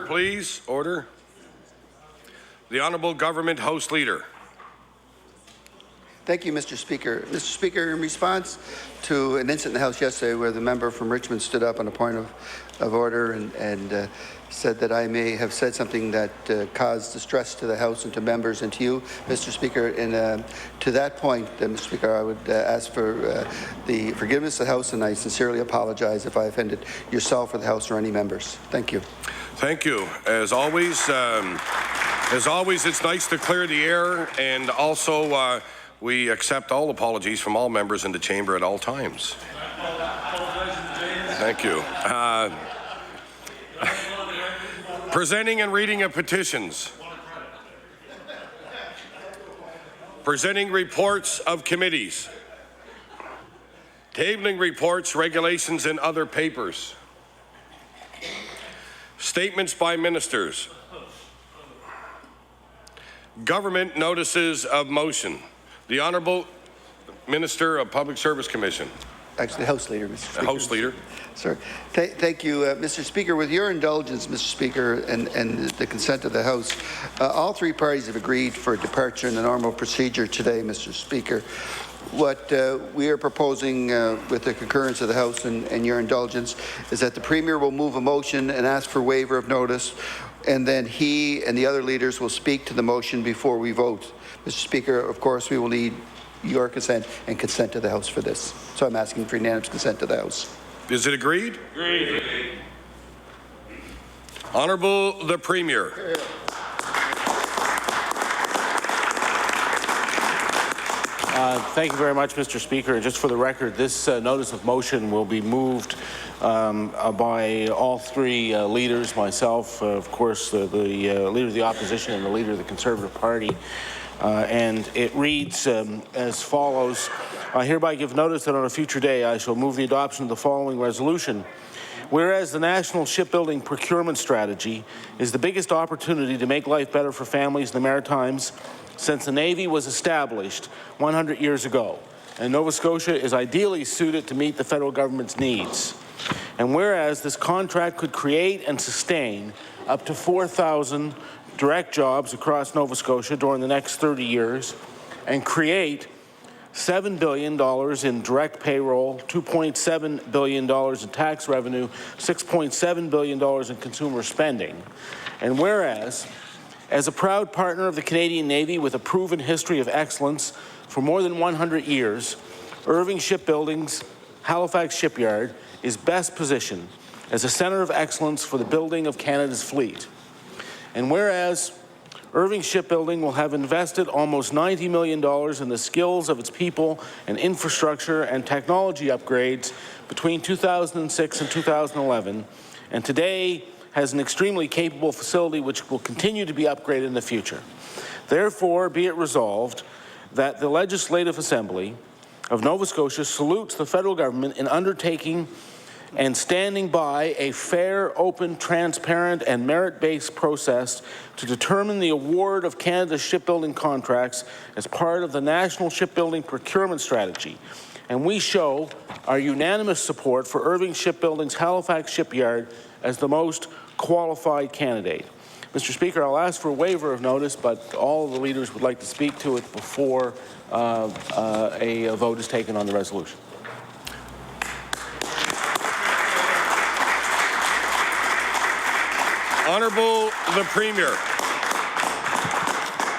please. Order. The Honourable Government House Leader. Thank you, Mr. Speaker. Mr. Speaker, in response to an incident in the House yesterday where the member from Richmond stood up on a point of order and said that I may have said something that caused distress to the House and to members and to you, Mr. Speaker, to that point, Mr. Speaker, I would ask for the forgiveness of the House, and I sincerely apologize if I offended yourself or the House or any members. Thank you. Thank you. As always, it's nice to clear the air, and also we accept all apologies from all members in the chamber at all times. Thank you. Presenting and reading of petitions. Presenting reports of committees. Tabling reports, regulations, and other papers. Statements by ministers. Government notices of motion. The Honourable Minister of Public Service Commission. Actually, the House Leader, Mr. Speaker. House Leader. Sir, thank you, Mr. Speaker. With your indulgence, Mr. Speaker, and the consent of the House, all three parties have agreed for a departure in the normal procedure today, Mr. Speaker. What we are proposing with the concurrence of the House and your indulgence is that the Premier will move a motion and ask for waiver of notice, and then he and the other leaders will speak to the motion before we vote. Mr. Speaker, of course, we will need your consent and consent of the House for this. So I'm asking for unanimous consent of the House. Is it agreed? Agreed. Honourable the Premier. Thank you very much, Mr. Speaker. And just for the record, this notice of motion will be moved by all three leaders, myself, of course, the Leader of the Opposition and the Leader of the Conservative Party. And it reads as follows. I hereby give notice that on a future day I shall move the adoption of the following resolution. Whereas the National Shipbuilding Procurement Strategy is the biggest opportunity to make life better for families in the Maritimes since the Navy was established 100 years ago, and Nova Scotia is ideally suited to meet the federal government's needs. And whereas this contract could create and sustain up to 4,000 direct jobs across Nova Scotia during the next 30 years and create $7 billion in direct payroll, $2.7 billion in tax revenue, $6.7 billion in consumer spending. And whereas, as a proud partner of the Canadian Navy with a proven history of excellence for more than 100 years, Irving Shipbuilding's Halifax Shipyard is best positioned as a centre of excellence for the building of Canada's fleet. And whereas Irving Shipbuilding will have invested almost $90 million in the skills of its people and infrastructure and technology upgrades between 2006 and 2011, and today has an extremely capable facility which will continue to be upgraded in the future. Therefore, be it resolved that the Legislative Assembly of Nova Scotia salutes the federal government in undertaking and standing by a fair, open, transparent, and merit-based process to determine the award of Canada's shipbuilding contracts as part of the National Shipbuilding Procurement Strategy. And we show our unanimous support for Irving Shipbuilding's Halifax Shipyard as the most qualified candidate. Mr. Speaker, I'll ask for a waiver of notice, but all of the leaders would like to speak to it before a vote is taken on the resolution. Honourable the Premier.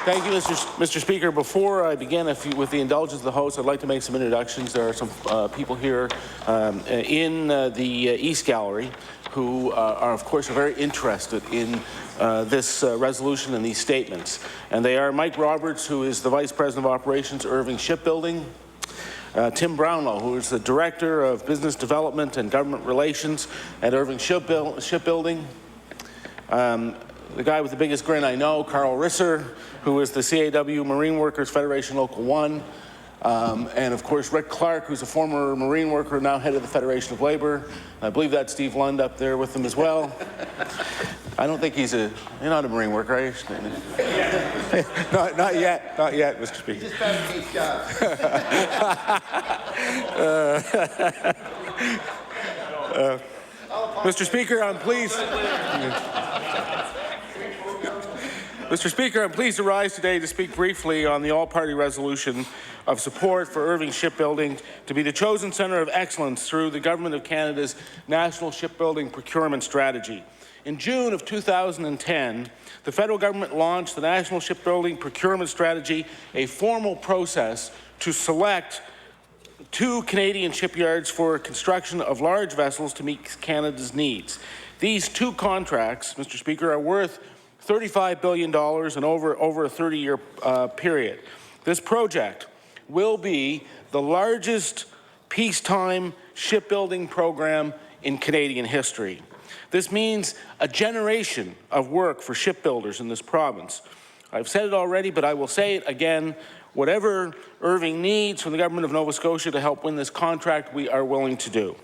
Thank you, Mr. Speaker. Before I begin, with the indulgence of the House, I'd like to make some introductions. There are some people here in the East Gallery who are, of course, very interested in this resolution and these statements. And they are Mike Roberts, who is the Vice President of Operations, Irving Shipbuilding, Tim Brownlow, who is the Director of Business Development and Government Relations at Irving Shipbuilding, the guy with the biggest grin I know, Carl Risser, who is the CAW Marine Workers Federation Local 1, and of course Rick Clark, who's a former Marine worker, now head of the Federation of Labor. I believe that's Steve Lund up there with them as well. I don't think you're not a Marine worker, are you? Not yet, Mr. Speaker. Just found Keith's job. Mr. Speaker, I'm pleased. Mr. Speaker, I'm pleased to rise today to speak briefly on the all-party resolution of support for Irving Shipbuilding to be the chosen centre of excellence through the Government of Canada's National Shipbuilding Procurement Strategy. In June of 2010, the federal government launched the National Shipbuilding Procurement Strategy, a formal process to select 2 Canadian shipyards for construction of large vessels to meet Canada's needs. These 2 contracts, Mr. Speaker, are worth $35 billion and over a 30-year period. This project will be the largest peacetime shipbuilding program in Canadian history. This means a generation of work for shipbuilders in this province. I've said it already, but I will say it again. Whatever Irving needs from the Government of Nova Scotia to help win this contract, we are willing to do.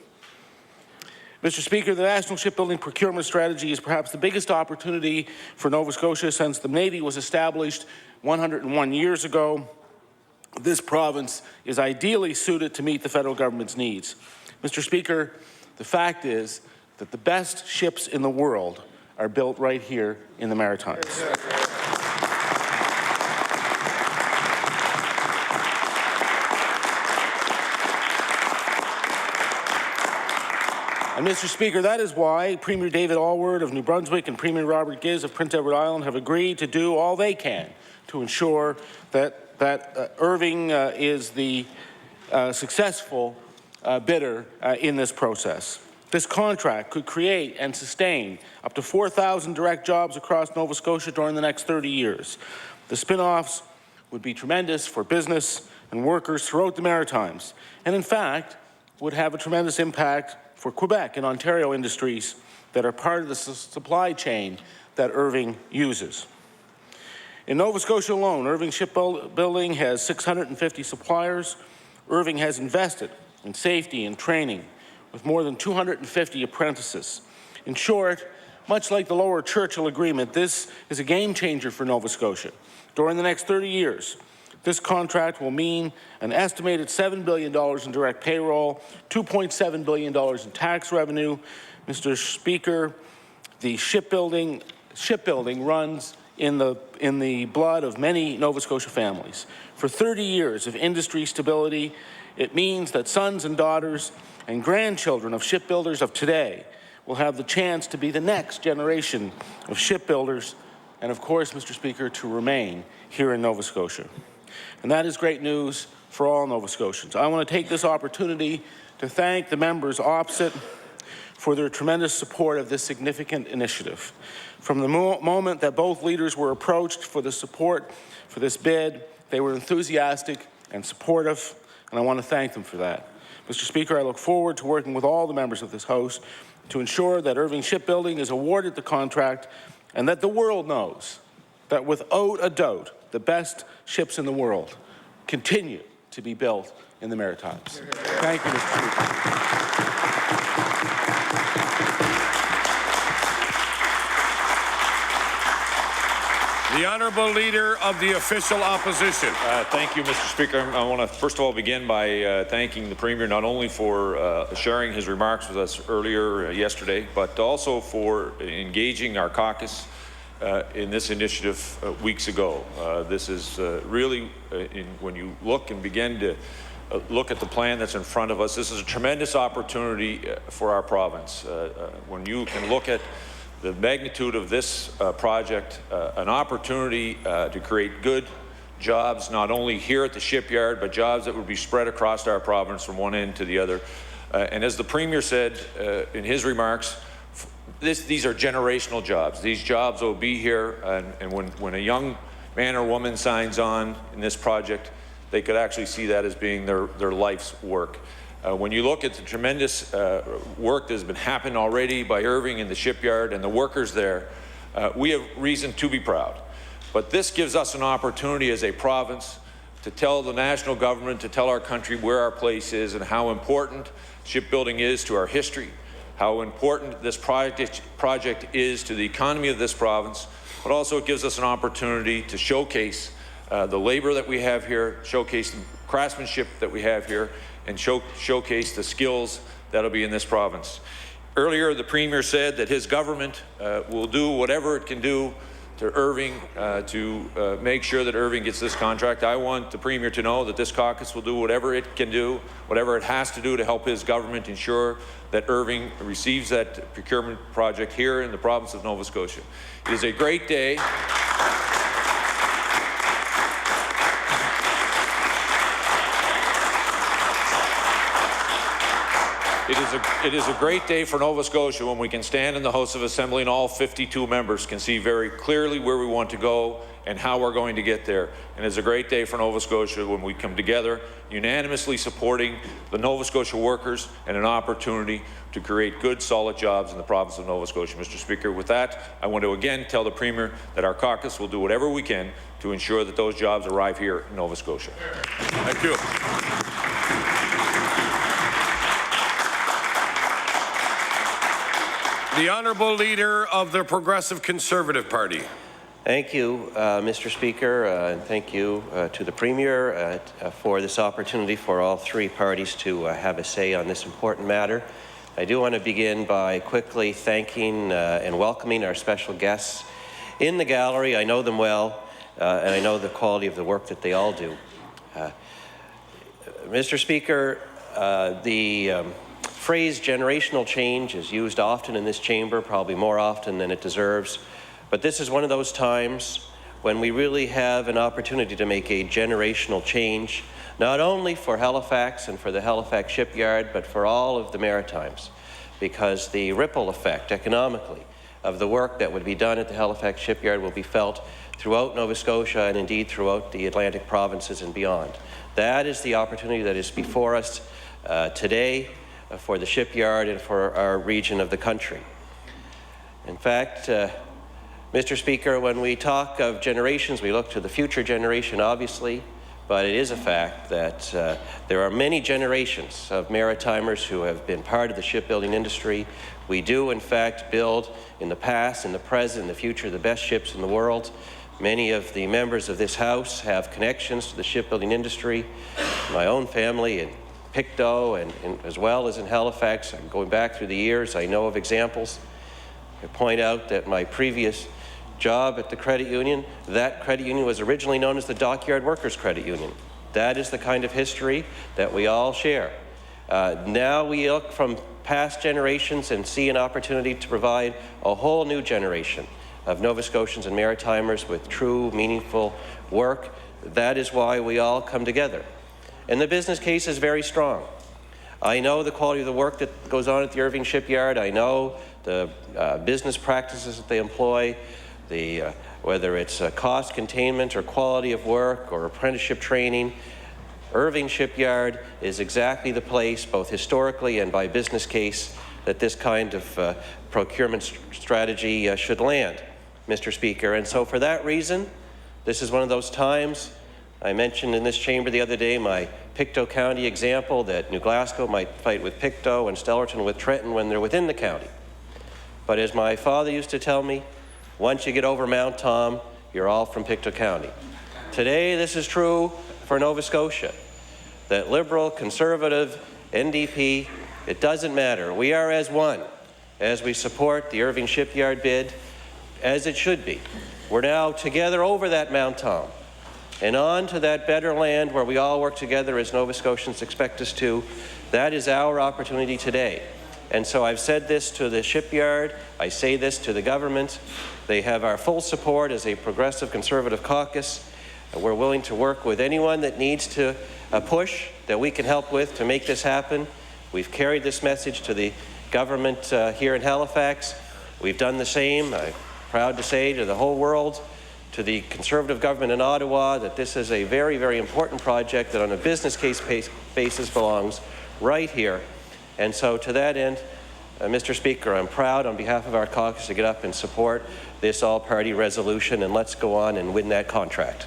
Mr. Speaker, the National Shipbuilding Procurement Strategy is perhaps the biggest opportunity for Nova Scotia since the Navy was established 101 years ago. This province is ideally suited to meet the federal government's needs. Mr. Speaker, the fact is that the best ships in the world are built right here in the Maritimes. And Mr. Speaker, that is why Premier David Alward of New Brunswick and Premier Robert Giz of Prince Edward Island have agreed to do all they can to ensure that Irving is the successful bidder in this process. This contract could create and sustain up to 4,000 direct jobs across Nova Scotia during the next 30 years. The spin-offs would be tremendous for business and workers throughout the Maritimes, and in fact, would have a tremendous impact for Quebec and Ontario industries that are part of the supply chain that Irving uses. In Nova Scotia alone, Irving Shipbuilding has 650 suppliers. Irving has invested in safety and training with more than 250 apprentices. In short, much like the Lower Churchill Agreement, this is a game changer for Nova Scotia. During the next 30 years, this contract will mean an estimated $7 billion in direct payroll, $2.7 billion in tax revenue. Mr. Speaker, the shipbuilding runs in the blood of many Nova Scotia families. For 30 years of industry stability, it means that sons and daughters and grandchildren of shipbuilders of today will have the chance to be the next generation of shipbuilders and, of course, Mr. Speaker, to remain here in Nova Scotia. And that is great news for all Nova Scotians. I want to take this opportunity to thank the members opposite for their tremendous support of this significant initiative. From the moment that both leaders were approached for the support for this bid, they were enthusiastic and supportive, and I want to thank them for that. Mr. Speaker, I look forward to working with all the members of this House to ensure that Irving Shipbuilding is awarded the contract and that the world knows that without a doubt, the best ships in the world continue to be built in the Maritimes. Thank you, Mr. Speaker. The Honourable Leader of the Official Opposition. Thank you, Mr. Speaker. I want to first of all begin by thanking the Premier not only for sharing his remarks with us earlier yesterday, but also for engaging our caucus in this initiative weeks ago. This is really, when you look and begin to look at the plan that's in front of us, this is a tremendous opportunity for our province. When you can look at the magnitude of this project, an opportunity to create good jobs, not only here at the shipyard, but jobs that would be spread across our province from one end to the other. And as the Premier said in his remarks, these are generational jobs. These jobs will be here, and when a young man or woman signs on in this project, they could actually see that as being their life's work. When you look at the tremendous work that has been happening already by Irving in the shipyard and the workers there, we have reason to be proud. But this gives us an opportunity as a province to tell the national government, to tell our country where our place is and how important shipbuilding is to our history, how important this project is to the economy of this province, but also it gives us an opportunity to showcase the labor that we have here, showcase the craftsmanship that we have here, and showcase the skills that'll be in this province. Earlier, the Premier said that his government will do whatever it can do to Irving to make sure that Irving gets this contract. I want the Premier to know that this caucus will do whatever it can do, whatever it has to do to help his government ensure that Irving receives that procurement project here in the province of Nova Scotia. It is a great day. It is a great day for Nova Scotia when we can stand in the House of Assembly and all 52 members can see very clearly where we want to go and how we're going to get there. And it's a great day for Nova Scotia when we come together unanimously supporting the Nova Scotia workers and an opportunity to create good, solid jobs in the province of Nova Scotia. Mr. Speaker, with that, I want to again tell the Premier that our caucus will do whatever we can to ensure that those jobs arrive here in Nova Scotia. Thank you. The Honourable Leader of the Progressive Conservative Party. Thank you, Mr. Speaker, and thank you to the Premier for this opportunity for all three parties to have a say on this important matter. I do want to begin by quickly thanking and welcoming our special guests in the gallery. I know them well, and I know the quality of the work that they all do. Mr. Speaker, the phrase generational change is used often in this chamber, probably more often than it deserves. But this is one of those times when we really have an opportunity to make a generational change, not only for Halifax and for the Halifax shipyard, but for all of the Maritimes, because the ripple effect economically of the work that would be done at the Halifax shipyard will be felt throughout Nova Scotia and indeed throughout the Atlantic provinces and beyond. That is the opportunity that is before us today for the shipyard and for our region of the country. In fact, Mr. Speaker, when we talk of generations, we look to the future generation, obviously, but it is a fact that there are many generations of Maritimers who have been part of the shipbuilding industry. We do, in fact, build in the past, in the present, in the future, the best ships in the world. Many of the members of this House have connections to the shipbuilding industry. My own family in Pictou and as well as in Halifax, going back through the years, I know of examples. I point out that my previous job at the credit union, that credit union was originally known as the Dockyard Workers Credit Union. That is the kind of history that we all share. Now we look from past generations and see an opportunity to provide a whole new generation of Nova Scotians and Maritimers with true, meaningful work. That is why we all come together. And the business case is very strong. I know the quality of the work that goes on at the Irving Shipyard. I know the business practices that they employ, whether it's cost containment or quality of work or apprenticeship training. Irving Shipyard is exactly the place, both historically and by business case, that this kind of procurement strategy should land, Mr. Speaker. And so for that reason, this is one of those times. I mentioned in this chamber the other day my Pictou County example, that New Glasgow might fight with Pictou and Stellarton with Trenton when they're within the county. But as my father used to tell me, once you get over Mount Tom, you're all from Pictou County. Today, this is true for Nova Scotia, that Liberal, Conservative, NDP, it doesn't matter. We are as one as we support the Irving Shipyard bid, as it should be. We're now together over that Mount Tom and on to that better land where we all work together as Nova Scotians expect us to. That is our opportunity today. And so I've said this to the shipyard, I say this to the government. They have our full support as a progressive Conservative caucus. We're willing to work with anyone that needs to push that we can help with to make this happen. We've carried this message to the government here in Halifax. We've done the same, I'm proud to say, to the whole world, to the Conservative government in Ottawa, that this is a very, very important project that on a business case basis belongs right here. And so to that end, Mr. Speaker, I'm proud on behalf of our caucus to get up and support this all-party resolution, and let's go on and win that contract.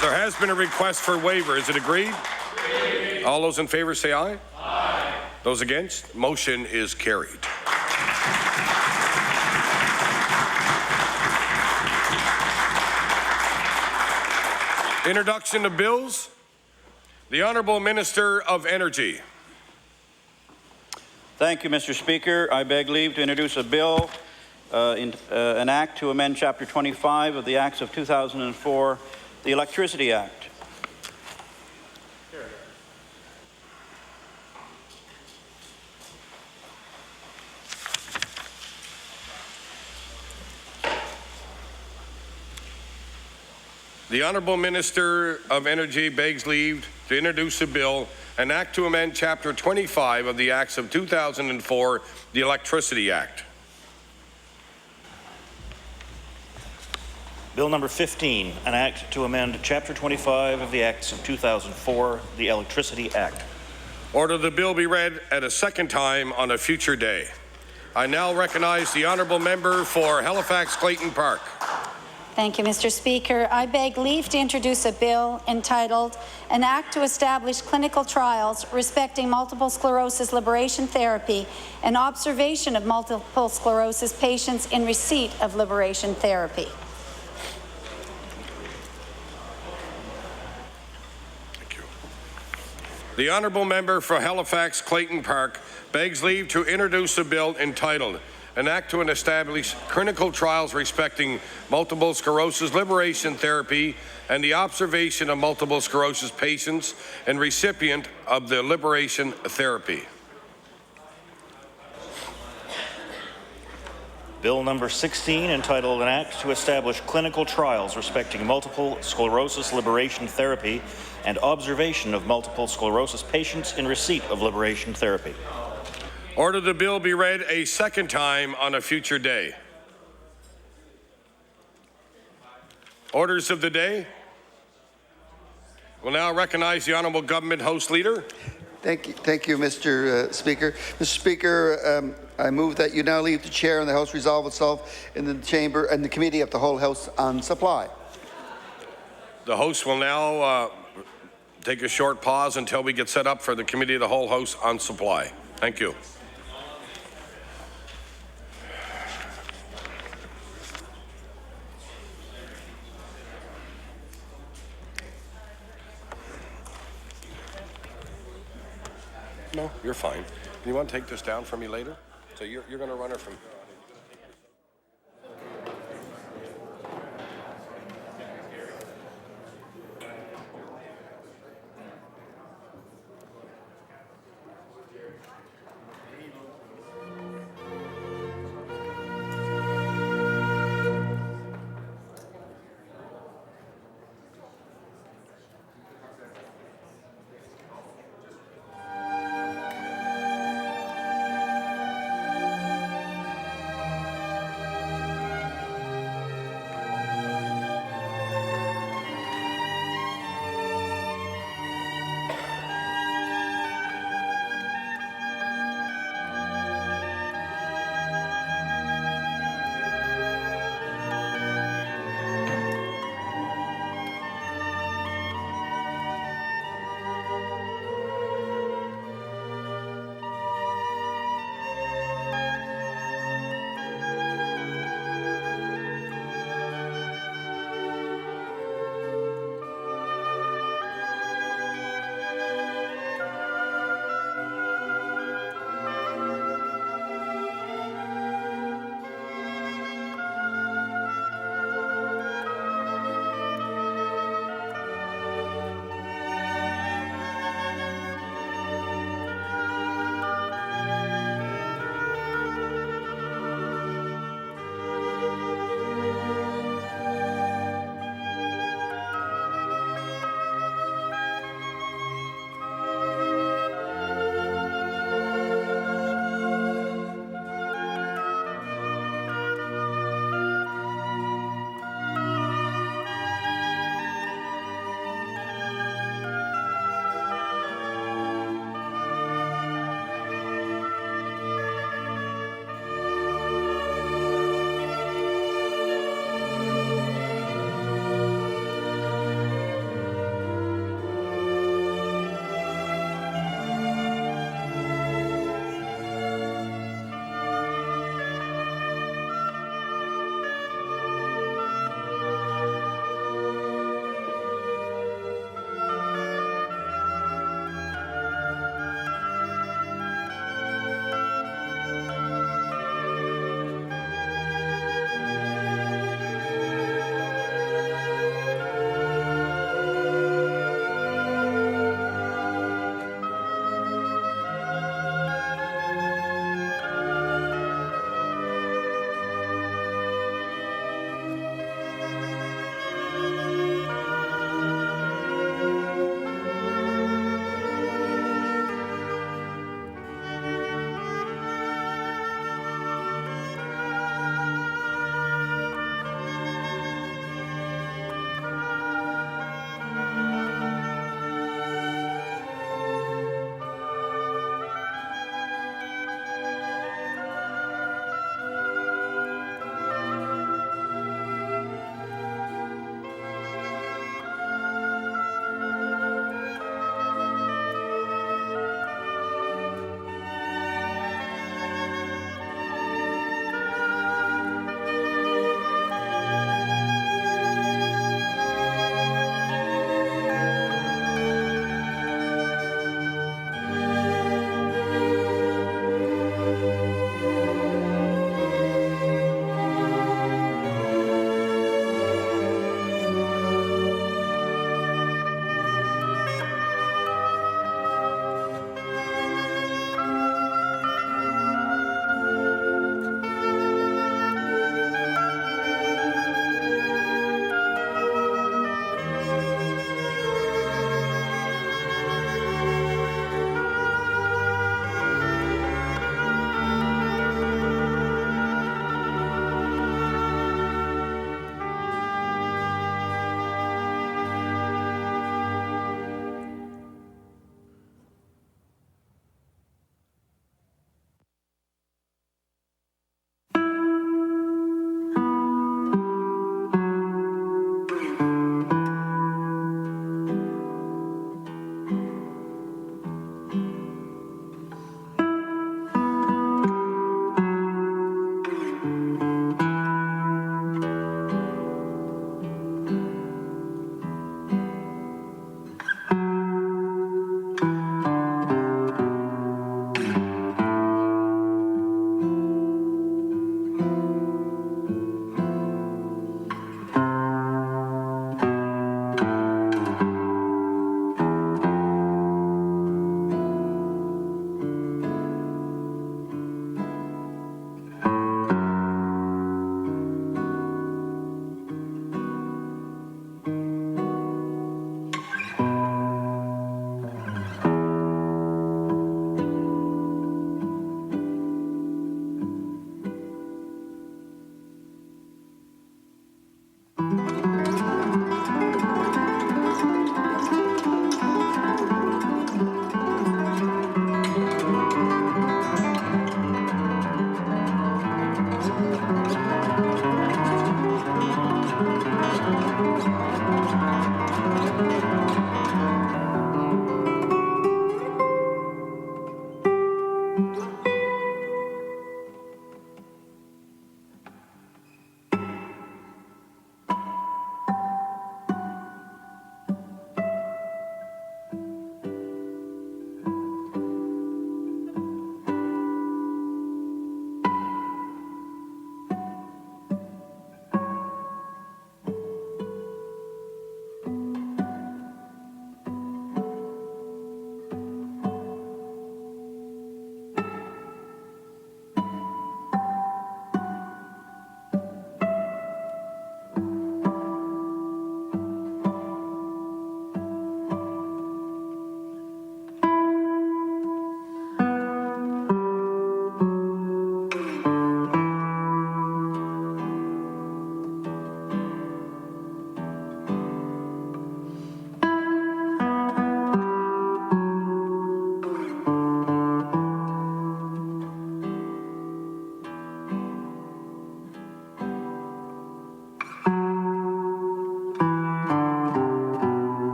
There has been a request for waiver. Is it agreed? Agreed. All those in favour say aye. Aye. Those against? Motion is carried. Introduction of bills. The Honourable Minister of Energy. Thank you, Mr. Speaker. I beg leave to introduce a bill, an act to amend Chapter 25 of the Acts of 2004, the Electricity Act. The Honourable Minister of Energy begs leave to introduce a bill, an act to amend Chapter 25 of the Acts of 2004, the Electricity Act. Bill number 15, an act to amend Chapter 25 of the Acts of 2004, the Electricity Act. Order the bill be read at a second time on a future day. I now recognize the Honourable Member for Halifax-Clayton Park. Thank you, Mr. Speaker. I beg leave to introduce a bill entitled An Act to Establish Clinical Trials Respecting Multiple Sclerosis Liberation Therapy and Observation of Multiple Sclerosis Patients in Receipt of Liberation Therapy. Thank you. The Honourable Member for Halifax-Clayton Park begs leave to introduce a bill entitled An Act to Establish Clinical Trials Respecting Multiple Sclerosis Liberation Therapy and the Observation of Multiple Sclerosis Patients and Recipient of the Liberation Therapy. Bill number 16, entitled An Act to Establish Clinical Trials Respecting Multiple Sclerosis Liberation Therapy and Observation of Multiple Sclerosis Patients in Receipt of Liberation Therapy. Order the bill be read a second time on a future day. Orders of the day. Will now recognize the Honourable Government House Leader. Thank you, Mr. Speaker. Mr. Speaker, I move that you now leave the chair and the House resolve itself in the chamber and the Committee of the Whole House on Supply. The House will now take a short pause until we get set up for the Committee of the Whole House on Supply. Thank you. No, you're fine. You want to take this down for me later? So you're going to run her from...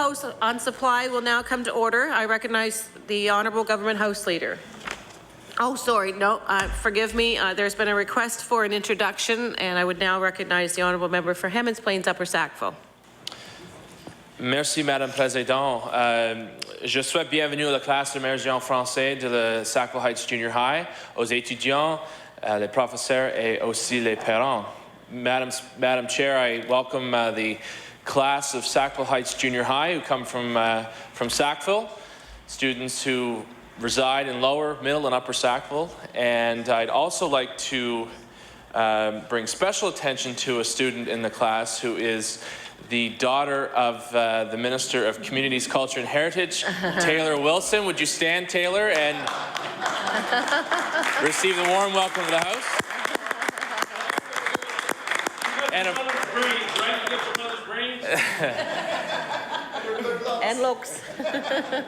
House on Supply will now come to order. I recognize the Honourable Government House Leader. Oh, sorry, no, forgive me. There's been a request for an introduction, and I would now recognize the Honourable Member for Hammonds Plains Upper Sackville. Merci, Madame Présidente. Je souhaite bienvenue à la classe de immersion français de la Sackville Heights Junior High, aux étudiants, les professeurs et aussi les parents. Madam Chair, I welcome the class of Sackville Heights Junior High who come from Sackville, students who reside in Lower, Middle, and Upper Sackville. And I'd also like to bring special attention to a student in the class who is the daughter of the Minister of Communities, Culture and Heritage, Taylor Wilson. Would you stand, Taylor, and receive the warm welcome of the House? And And looks.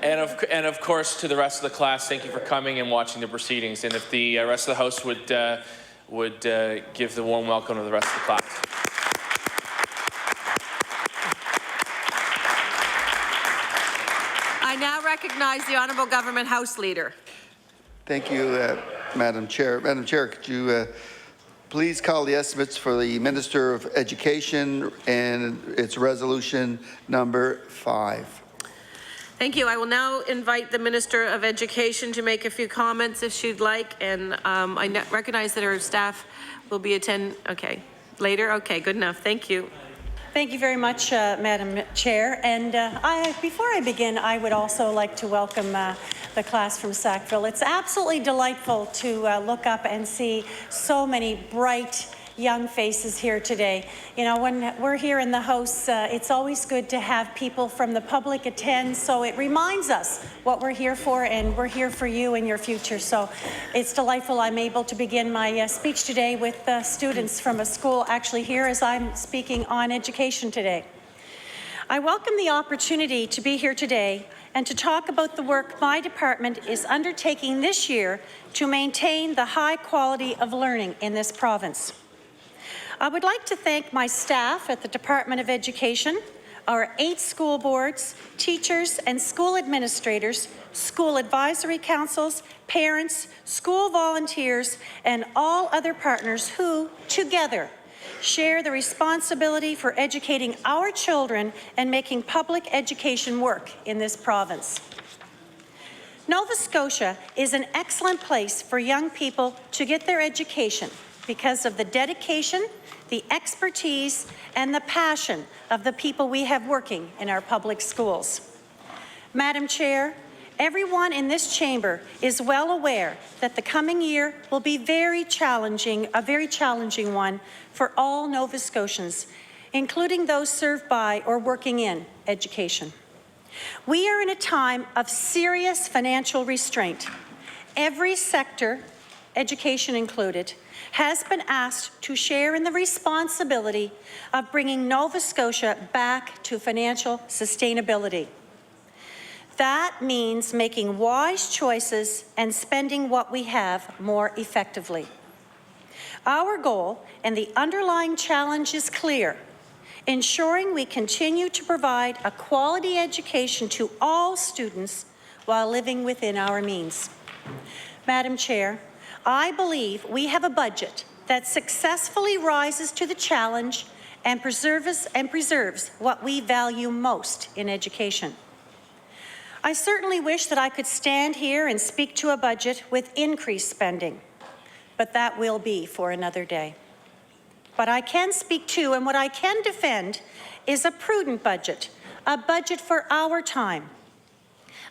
And of course, to the rest of the class, thank you for coming and watching the proceedings. And if the rest of the House would give the warm welcome to the rest of the class. I now recognize the Honourable Government House Leader. Thank you, Madam Chair. Madam Chair, could you please call the estimates for the Minister of Education and its resolution number 5. Thank you. I will now invite the Minister of Education to make a few comments if she'd like, and I recognize that her staff will be okay, later? Okay, good enough. Thank you. Thank you very much, Madam Chair. And before I begin, I would also like to welcome the class from Sackville. It's absolutely delightful to look up and see so many bright young faces here today. You know, when we're here in the House, it's always good to have people from the public attend, so it reminds us what we're here for, and we're here for you and your future. So it's delightful I'm able to begin my speech today with students from a school actually here as I'm speaking on education today. I welcome the opportunity to be here today and to talk about the work my department is undertaking this year to maintain the high quality of learning in this province. I would like to thank my staff at the Department of Education, our 8 school boards, teachers and school administrators, school advisory councils, parents, school volunteers, and all other partners who, together, share the responsibility for educating our children and making public education work in this province. Nova Scotia is an excellent place for young people to get their education because of the dedication, the expertise, and the passion of the people we have working in our public schools. Madam Chair, everyone in this chamber is well aware that the coming year will be a very challenging one for all Nova Scotians, including those served by or working in education. We are in a time of serious financial restraint. Every sector, education included, has been asked to share in the responsibility of bringing Nova Scotia back to financial sustainability. That means making wise choices and spending what we have more effectively. Our goal and the underlying challenge is clear: ensuring we continue to provide a quality education to all students while living within our means. Madam Chair, I believe we have a budget that successfully rises to the challenge and preserves what we value most in education. I certainly wish that I could stand here and speak to a budget with increased spending, but that will be for another day. But I can speak to, and what I can defend, is a prudent budget, a budget for our time,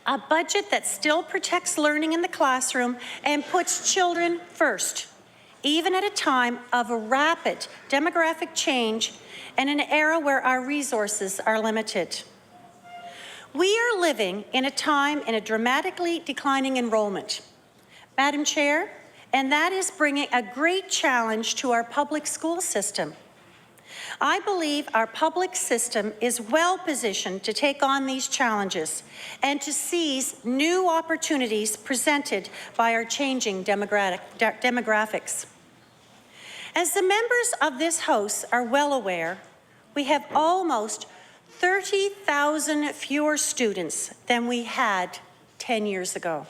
a budget that still protects learning in the classroom and puts children first, even at a time of a rapid demographic change and an era where our resources are limited. We are living in a time in a dramatically declining enrollment, Madam Chair, and that is bringing a great challenge to our public school system. I believe our public system is well positioned to take on these challenges and to seize new opportunities presented by our changing demographics. As the members of this House are well aware, we have almost 30,000 fewer students than we had 10 years ago.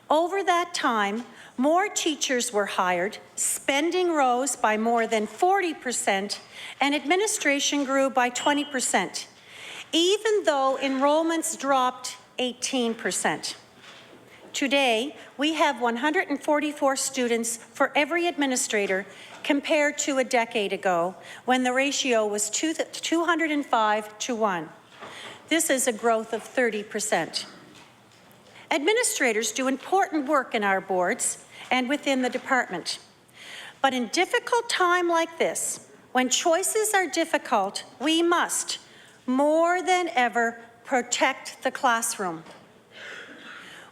Over that time, more teachers were hired, spending rose by more than 40%, and administration grew by 20%, even though enrollments dropped 18%. Today, we have 144 students for every administrator compared to a decade ago when the ratio was 205 to 1. This is a growth of 30%. Administrators do important work in our boards and within the department. But in difficult time like this, when choices are difficult, we must, more than ever, protect the classroom.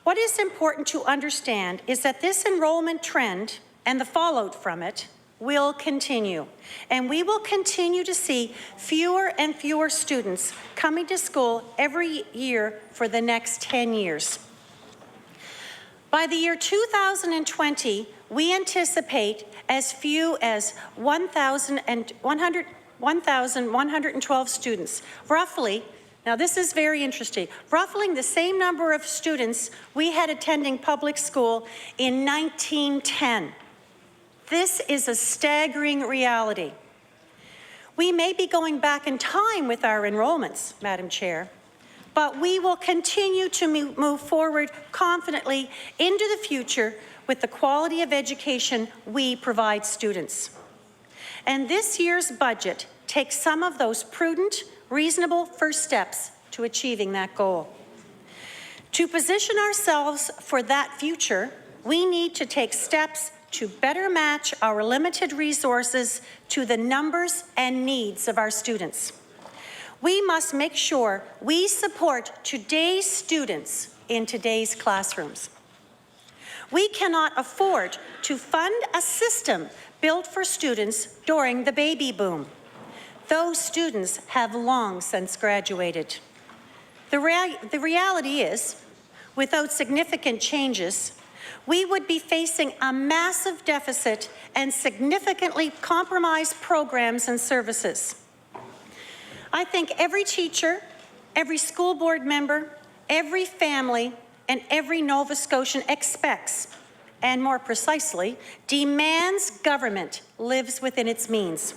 What is important to understand is that this enrollment trend and the fallout from it will continue, and we will continue to see fewer and fewer students coming to school every year for the next 10 years. By the year 2020, we anticipate as few as 1,112 students, roughly. Now this is very interesting. Roughly the same number of students we had attending public school in 1910. This is a staggering reality. We may be going back in time with our enrollments, Madam Chair, but we will continue to move forward confidently into the future with the quality of education we provide students. And this year's budget takes some of those prudent, reasonable first steps to achieving that goal. To position ourselves for that future, we need to take steps to better match our limited resources to the numbers and needs of our students. We must make sure we support today's students in today's classrooms. We cannot afford to fund a system built for students during the baby boom. Those students have long since graduated. The reality is, without significant changes, we would be facing a massive deficit and significantly compromised programs and services. I think every teacher, every school board member, every family, and every Nova Scotian expects, and more precisely, demands government lives within its means.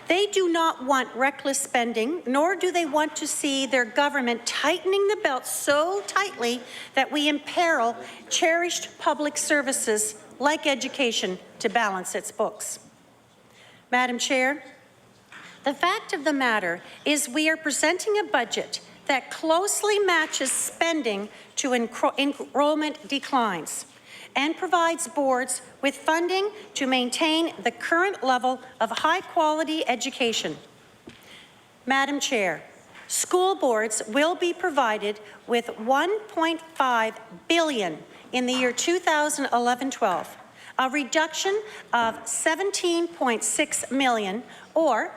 They do not want reckless spending, nor do they want to see their government tightening the belt so tightly that we imperil cherished public services like education to balance its books. Madam Chair, the fact of the matter is we are presenting a budget that closely matches spending to enrollment declines and provides boards with funding to maintain the current level of high-quality education. Madam Chair, school boards will be provided with $1.5 billion in the year 2011-12, a reduction of $17.6 million, or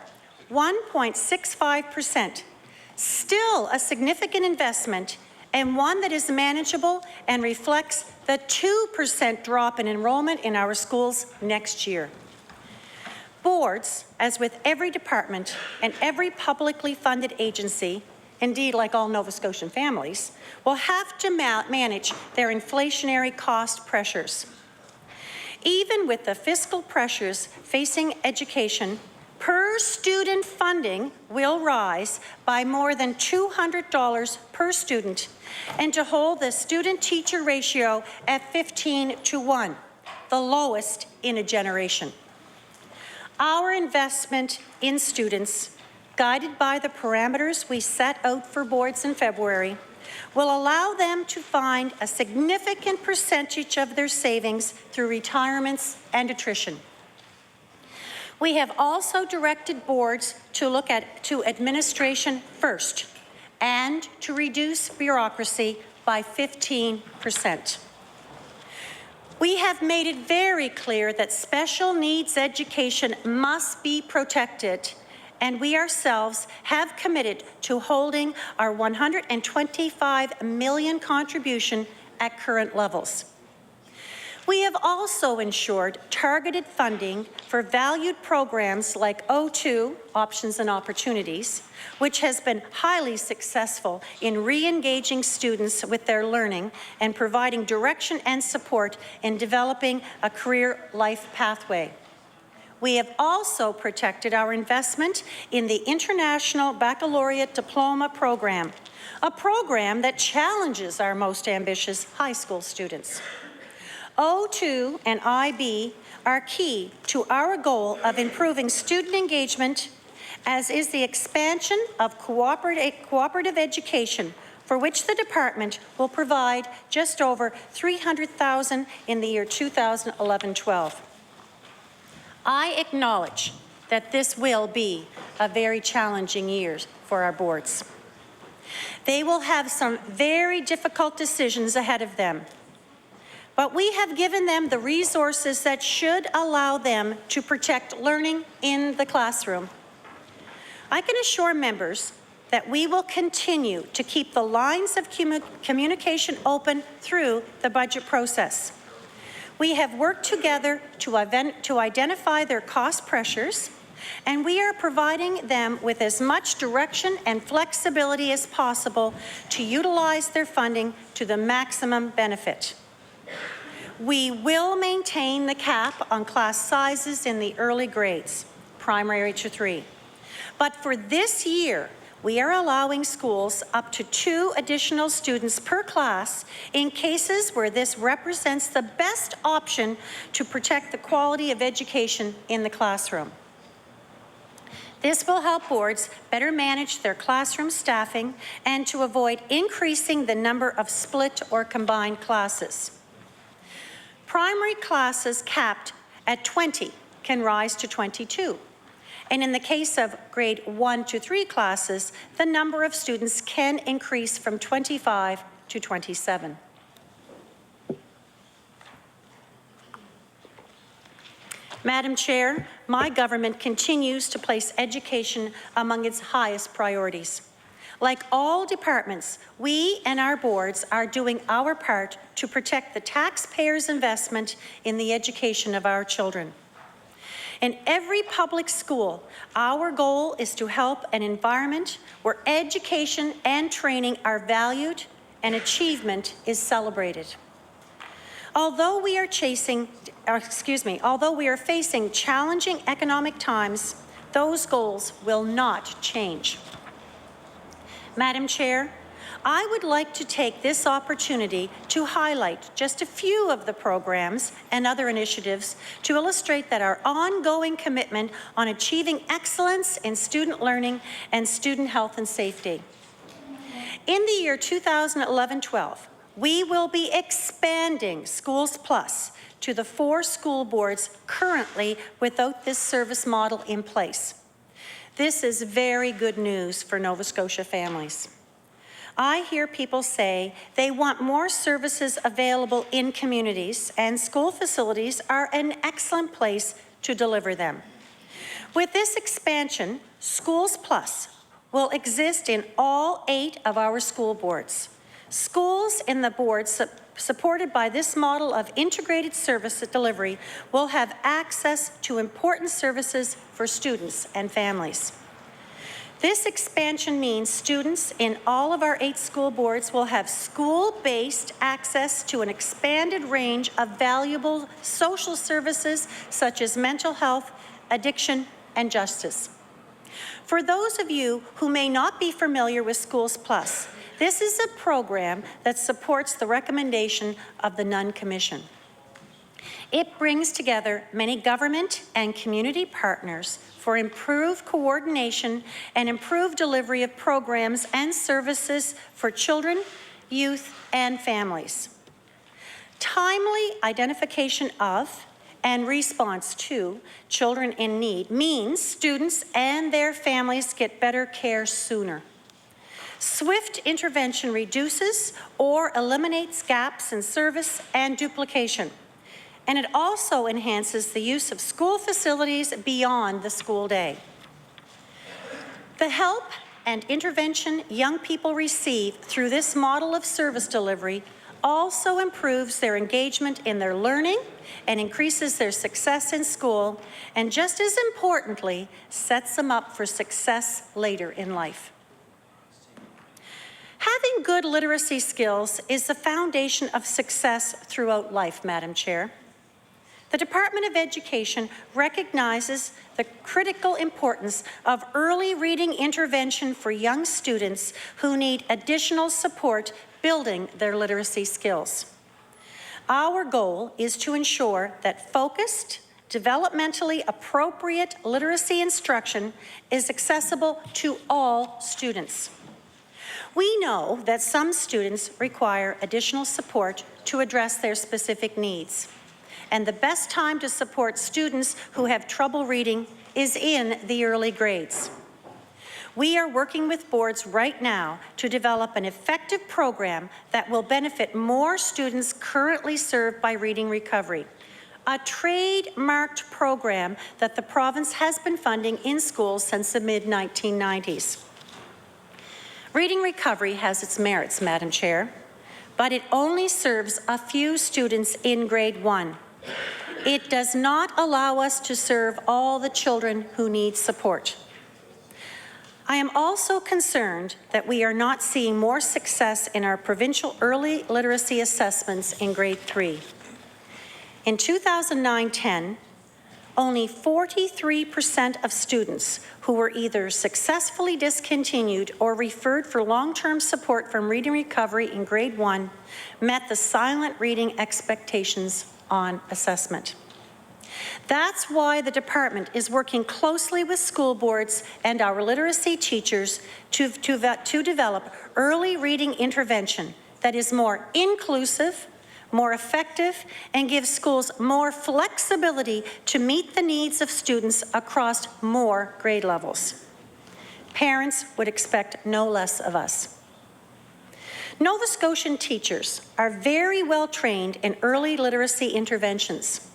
1.65%. Still a significant investment, and one that is manageable and reflects the 2% drop in enrollment in our schools next year. Boards, as with every department and every publicly funded agency, indeed like all Nova Scotian families, will have to manage their inflationary cost pressures. Even with the fiscal pressures facing education, per student funding will rise by more than $200 per student, and to hold the student-teacher ratio at 15:1, the lowest in a generation. Our investment in students, guided by the parameters we set out for boards in February, will allow them to find a significant percentage of their savings through retirements and attrition. We have also directed boards to look to administration first and to reduce bureaucracy by 15%. We have made it very clear that special needs education must be protected, and we ourselves have committed to holding our $125 million contribution at current levels. We have also ensured targeted funding for valued programs like O2, Options and Opportunities, which has been highly successful in re-engaging students with their learning and providing direction and support in developing a career life pathway. We have also protected our investment in the International Baccalaureate Diploma Program, a program that challenges our most ambitious high school students. O2 and IB are key to our goal of improving student engagement, as is the expansion of cooperative education, for which the department will provide just over $300,000 in the year 2011-12. I acknowledge that this will be a very challenging year for our boards. They will have some very difficult decisions ahead of them. but we have given them the resources that should allow them to protect learning in the classroom. I can assure members that we will continue to keep the lines of communication open through the budget process. We have worked together to identify their cost pressures, and we are providing them with as much direction and flexibility as possible to utilize their funding to the maximum benefit. We will maintain the cap on class sizes in the early grades, primary to 3. But for this year, we are allowing schools up to 2 additional students per class in cases where this represents the best option to protect the quality of education in the classroom. This will help boards better manage their classroom staffing and to avoid increasing the number of split or combined classes. Primary classes capped at 20 can rise to 22. And in the case of grade 1 to 3 classes, the number of students can increase from 25 to 27. Madam Chair, my government continues to place education among its highest priorities. Like all departments, we and our boards are doing our part to protect the taxpayers' investment in the education of our children. In every public school, our goal is to help an environment where education and training are valued and achievement is celebrated. Although we are facing challenging economic times, those goals will not change. Madam Chair, I would like to take this opportunity to highlight just a few of the programs and other initiatives to illustrate that our ongoing commitment on achieving excellence in student learning and student health and safety. In the year 2011-12, we will be expanding Schools Plus to the 4 school boards currently without this service model in place. This is very good news for Nova Scotia families. I hear people say they want more services available in communities, and school facilities are an excellent place to deliver them. With this expansion, Schools Plus will exist in all 8 of our school boards. Schools in the boards supported by this model of integrated service delivery will have access to important services for students and families. This expansion means students in all of our 8 school boards will have school-based access to an expanded range of valuable social services such as mental health, addiction, and justice. For those of you who may not be familiar with Schools Plus, this is a program that supports the recommendation of the Nunn Commission. It brings together many government and community partners for improved coordination and improved delivery of programs and services for children, youth, and families. Timely identification of and response to children in need means students and their families get better care sooner. Swift intervention reduces or eliminates gaps in service and duplication. And it also enhances the use of school facilities beyond the school day. The help and intervention young people receive through this model of service delivery also improves their engagement in their learning and increases their success in school, and just as importantly, sets them up for success later in life. Having good literacy skills is the foundation of success throughout life, Madam Chair. The Department of Education recognizes the critical importance of early reading intervention for young students who need additional support building their literacy skills. Our goal is to ensure that focused, developmentally appropriate literacy instruction is accessible to all students. We know that some students require additional support to address their specific needs. And the best time to support students who have trouble reading is in the early grades. We are working with boards right now to develop an effective program that will benefit more students currently served by Reading Recovery, a trademarked program that the province has been funding in schools since the mid-1990s. Reading Recovery has its merits, Madam Chair, but it only serves a few students in grade 1. It does not allow us to serve all the children who need support. I am also concerned that we are not seeing more success in our provincial early literacy assessments in grade 3. In 2009-10, only 43% of students who were either successfully discontinued or referred for long-term support from Reading Recovery in grade 1 met the silent reading expectations on assessment. That's why the department is working closely with school boards and our literacy teachers to develop early reading intervention that is more inclusive, more effective, and gives schools more flexibility to meet the needs of students across more grade levels. Parents would expect no less of us. Nova Scotian teachers are very well trained in early literacy interventions.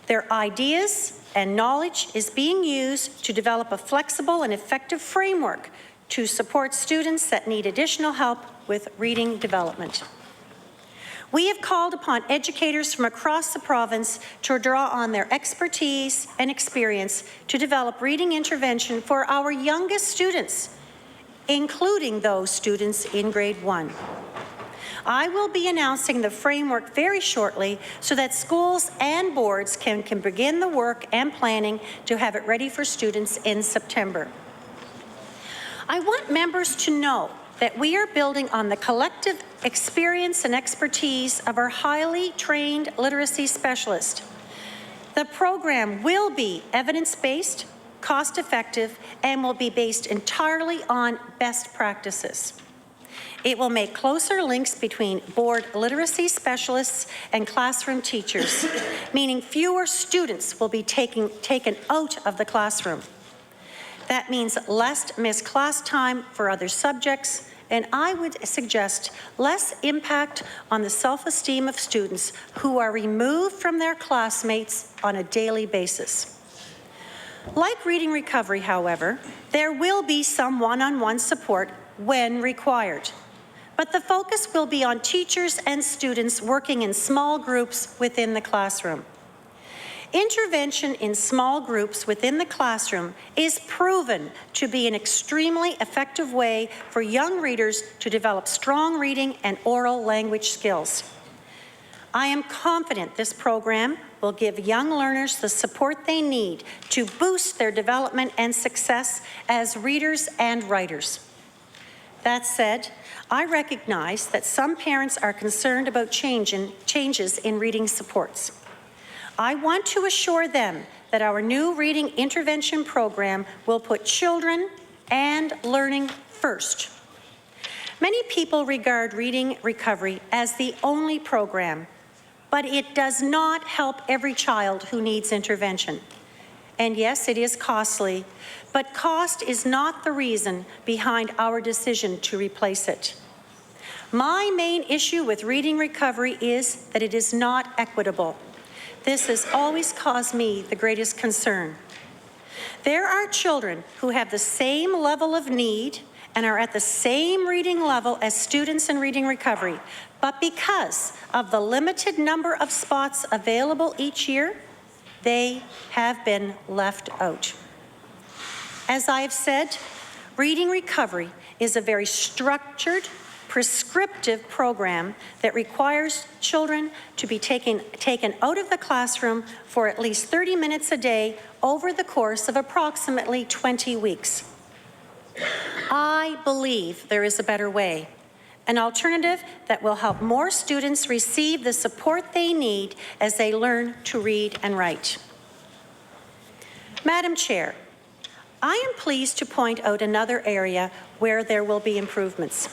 Their ideas and knowledge is being used to develop a flexible and effective framework to support students that need additional help with reading development. We have called upon educators from across the province to draw on their expertise and experience to develop reading intervention for our youngest students, including those students in grade 1. I will be announcing the framework very shortly so that schools and boards can begin the work and planning to have it ready for students in September. I want members to know that we are building on the collective experience and expertise of our highly trained literacy specialists. The program will be evidence-based, cost-effective, and will be based entirely on best practices. It will make closer links between board literacy specialists and classroom teachers, meaning fewer students will be taken out of the classroom. That means less missed class time for other subjects, and I would suggest less impact on the self-esteem of students who are removed from their classmates on a daily basis. Like Reading Recovery, however, there will be some one-on-one support when required, but the focus will be on teachers and students working in small groups within the classroom. Intervention in small groups within the classroom is proven to be an extremely effective way for young readers to develop strong reading and oral language skills. I am confident this program will give young learners the support they need to boost their development and success as readers and writers. That said, I recognize that some parents are concerned about changes in reading supports. I want to assure them that our new reading intervention program will put children and learning first. Many people regard Reading Recovery as the only program, but it does not help every child who needs intervention. And yes, it is costly, but cost is not the reason behind our decision to replace it. My main issue with Reading Recovery is that it is not equitable. This has always caused me the greatest concern. There are children who have the same level of need and are at the same reading level as students in Reading Recovery, but because of the limited number of spots available each year, they have been left out. As I have said, Reading Recovery is a very structured, prescriptive program that requires children to be taken out of the classroom for at least 30 minutes a day over the course of approximately 20 weeks. I believe there is a better way, an alternative that will help more students receive the support they need as they learn to read and write. Madam Chair, I am pleased to point out another area where there will be improvements.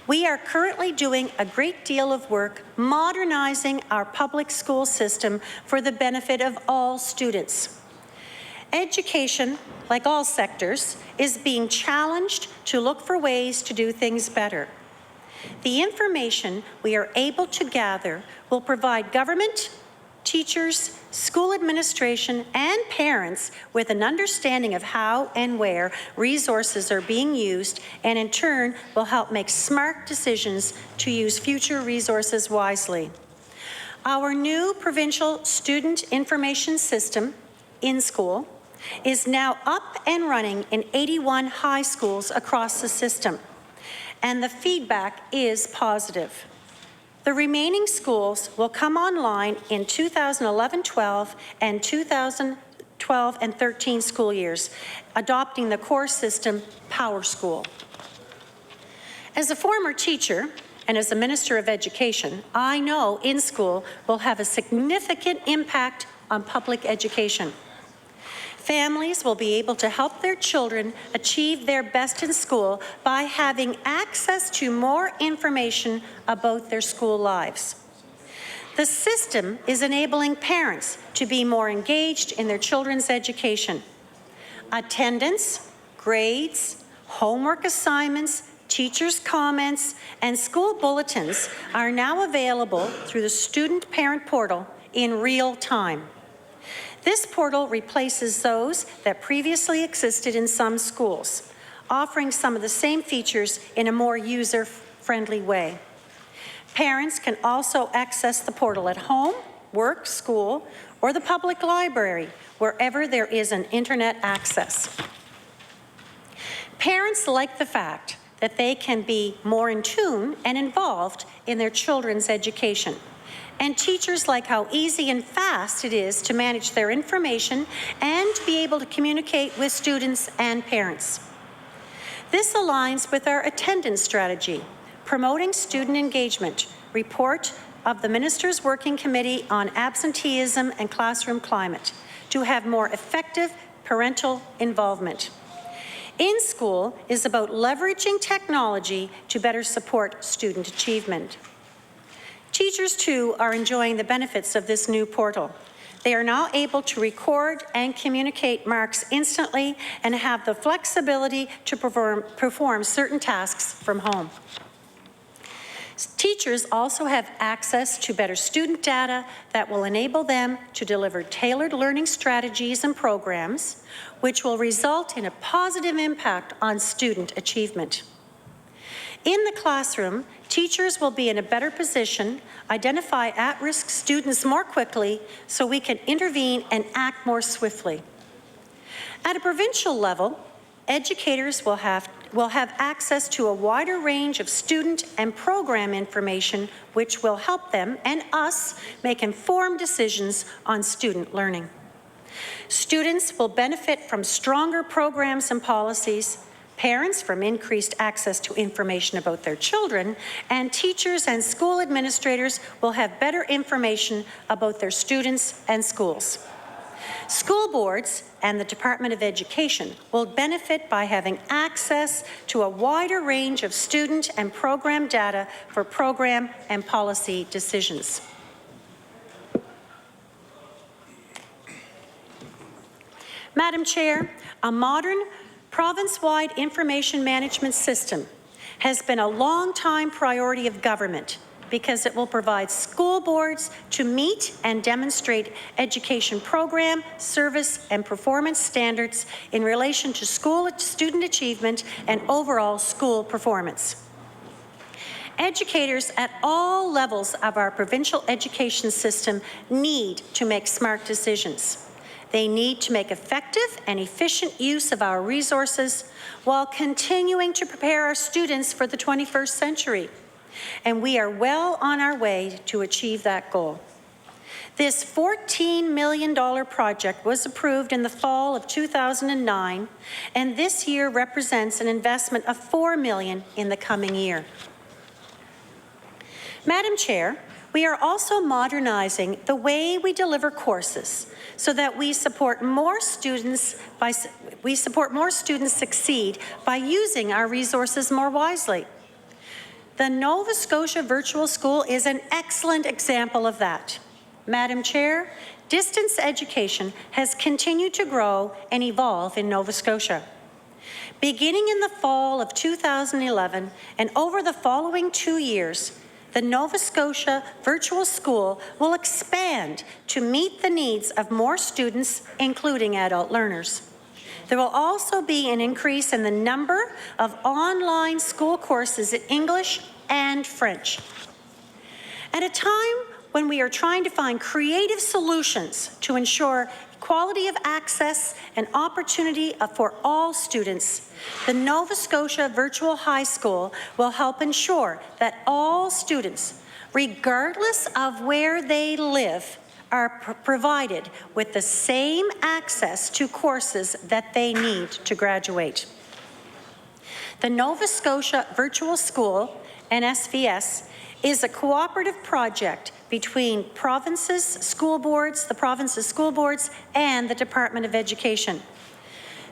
We are currently doing a great deal of work modernizing our public school system for the benefit of all students. Education, like all sectors, is being challenged to look for ways to do things better. The information we are able to gather will provide government, teachers, school administration, and parents with an understanding of how and where resources are being used, and in turn will help make smart decisions to use future resources wisely. Our new provincial student information system, In School, is now up and running in 81 high schools across the system, and the feedback is positive. The remaining schools will come online in 2011-12 and 2012 and 13 school years, adopting the core system Power School. As a former teacher and as a Minister of Education, I know In School will have a significant impact on public education. Families will be able to help their children achieve their best in school by having access to more information about their school lives. The system is enabling parents to be more engaged in their children's education. Attendance, grades, homework assignments, teachers' comments, and school bulletins are now available through the Student Parent Portal in real time. This portal replaces those that previously existed in some schools, offering some of the same features in a more user-friendly way. Parents can also access the portal at home, work, school, or the public library, wherever there is an internet access. Parents like the fact that they can be more in tune and involved in their children's education. And teachers like how easy and fast it is to manage their information and to be able to communicate with students and parents. This aligns with our attendance strategy, promoting student engagement, report of the Minister's Working Committee on Absenteeism and Classroom Climate, to have more effective parental involvement. In School is about leveraging technology to better support student achievement. Teachers, too, are enjoying the benefits of this new portal. They are now able to record and communicate marks instantly and have the flexibility to perform certain tasks from home. Teachers also have access to better student data that will enable them to deliver tailored learning strategies and programs, which will result in a positive impact on student achievement. In the classroom, teachers will be in a better position, identify at-risk students more quickly so we can intervene and act more swiftly. At a provincial level, educators will have access to a wider range of student and program information, which will help them and us make informed decisions on student learning. Students will benefit from stronger programs and policies, parents from increased access to information about their children, and teachers and school administrators will have better information about their students and schools. School boards and the Department of Education will benefit by having access to a wider range of student and program data for program and policy decisions. Madam Chair, a modern province-wide information management system has been a long-time priority of government because it will provide school boards to meet and demonstrate education program, service, and performance standards in relation to student achievement and overall school performance. Educators at all levels of our provincial education system need to make smart decisions. They need to make effective and efficient use of our resources while continuing to prepare our students for the 21st century. And we are well on our way to achieve that goal. This $14 million project was approved in the fall of 2009, and this year represents an investment of $4 million in the coming year. Madam Chair, we are also modernizing the way we deliver courses so that we support more students succeed by using our resources more wisely. The Nova Scotia Virtual School is an excellent example of that. Madam Chair, distance education has continued to grow and evolve in Nova Scotia. Beginning in the fall of 2011 and over the following 2 years, the Nova Scotia Virtual School will expand to meet the needs of more students, including adult learners. There will also be an increase in the number of online school courses in English and French. At a time when we are trying to find creative solutions to ensure equality of access and opportunity for all students, the Nova Scotia Virtual High School will help ensure that all students, regardless of where they live, are provided with the same access to courses that they need to graduate. The Nova Scotia Virtual School, NSVS, is a cooperative project between the province's school boards, and the Department of Education.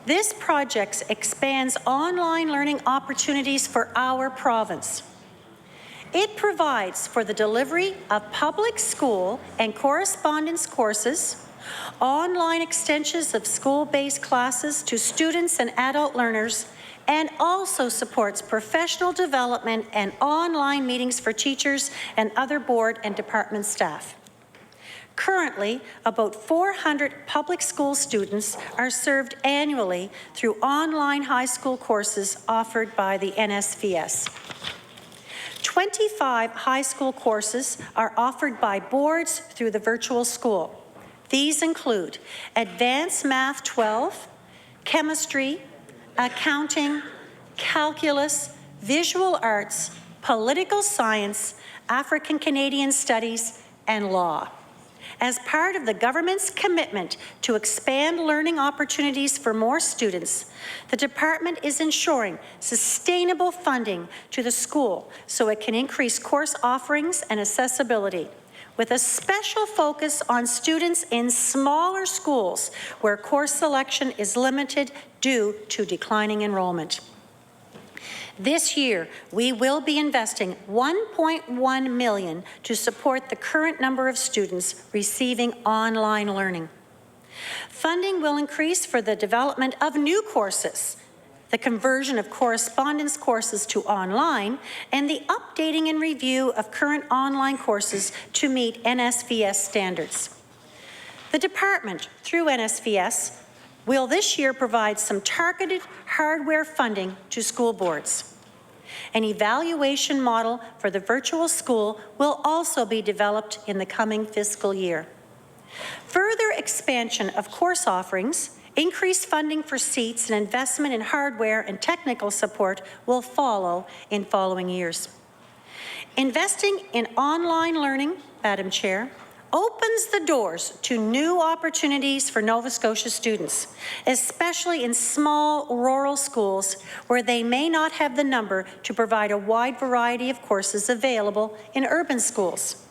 This project expands online learning opportunities for our province. It provides for the delivery of public school and correspondence courses, online extensions of school-based classes to students and adult learners, and also supports professional development and online meetings for teachers and other board and department staff. Currently, about 400 public school students are served annually through online high school courses offered by the NSVS. 25 high school courses are offered by boards through the virtual school. These include Advanced Math 12, Chemistry, Accounting, Calculus, Visual Arts, Political Science, African Canadian Studies, and Law. As part of the government's commitment to expand learning opportunities for more students, the department is ensuring sustainable funding to the school so it can increase course offerings and accessibility, with a special focus on students in smaller schools where course selection is limited due to declining enrollment. This year, we will be investing $1.1 million to support the current number of students receiving online learning. Funding will increase for the development of new courses, the conversion of correspondence courses to online, and the updating and review of current online courses to meet NSVS standards. The department, through NSVS, will this year provide some targeted hardware funding to school boards. An evaluation model for the virtual school will also be developed in the coming fiscal year. Further expansion of course offerings, increased funding for seats, and investment in hardware and technical support will follow in following years. Investing in online learning, Madam Chair, opens the doors to new opportunities for Nova Scotia students, especially in small rural schools where they may not have the number to provide a wide variety of courses available in urban schools.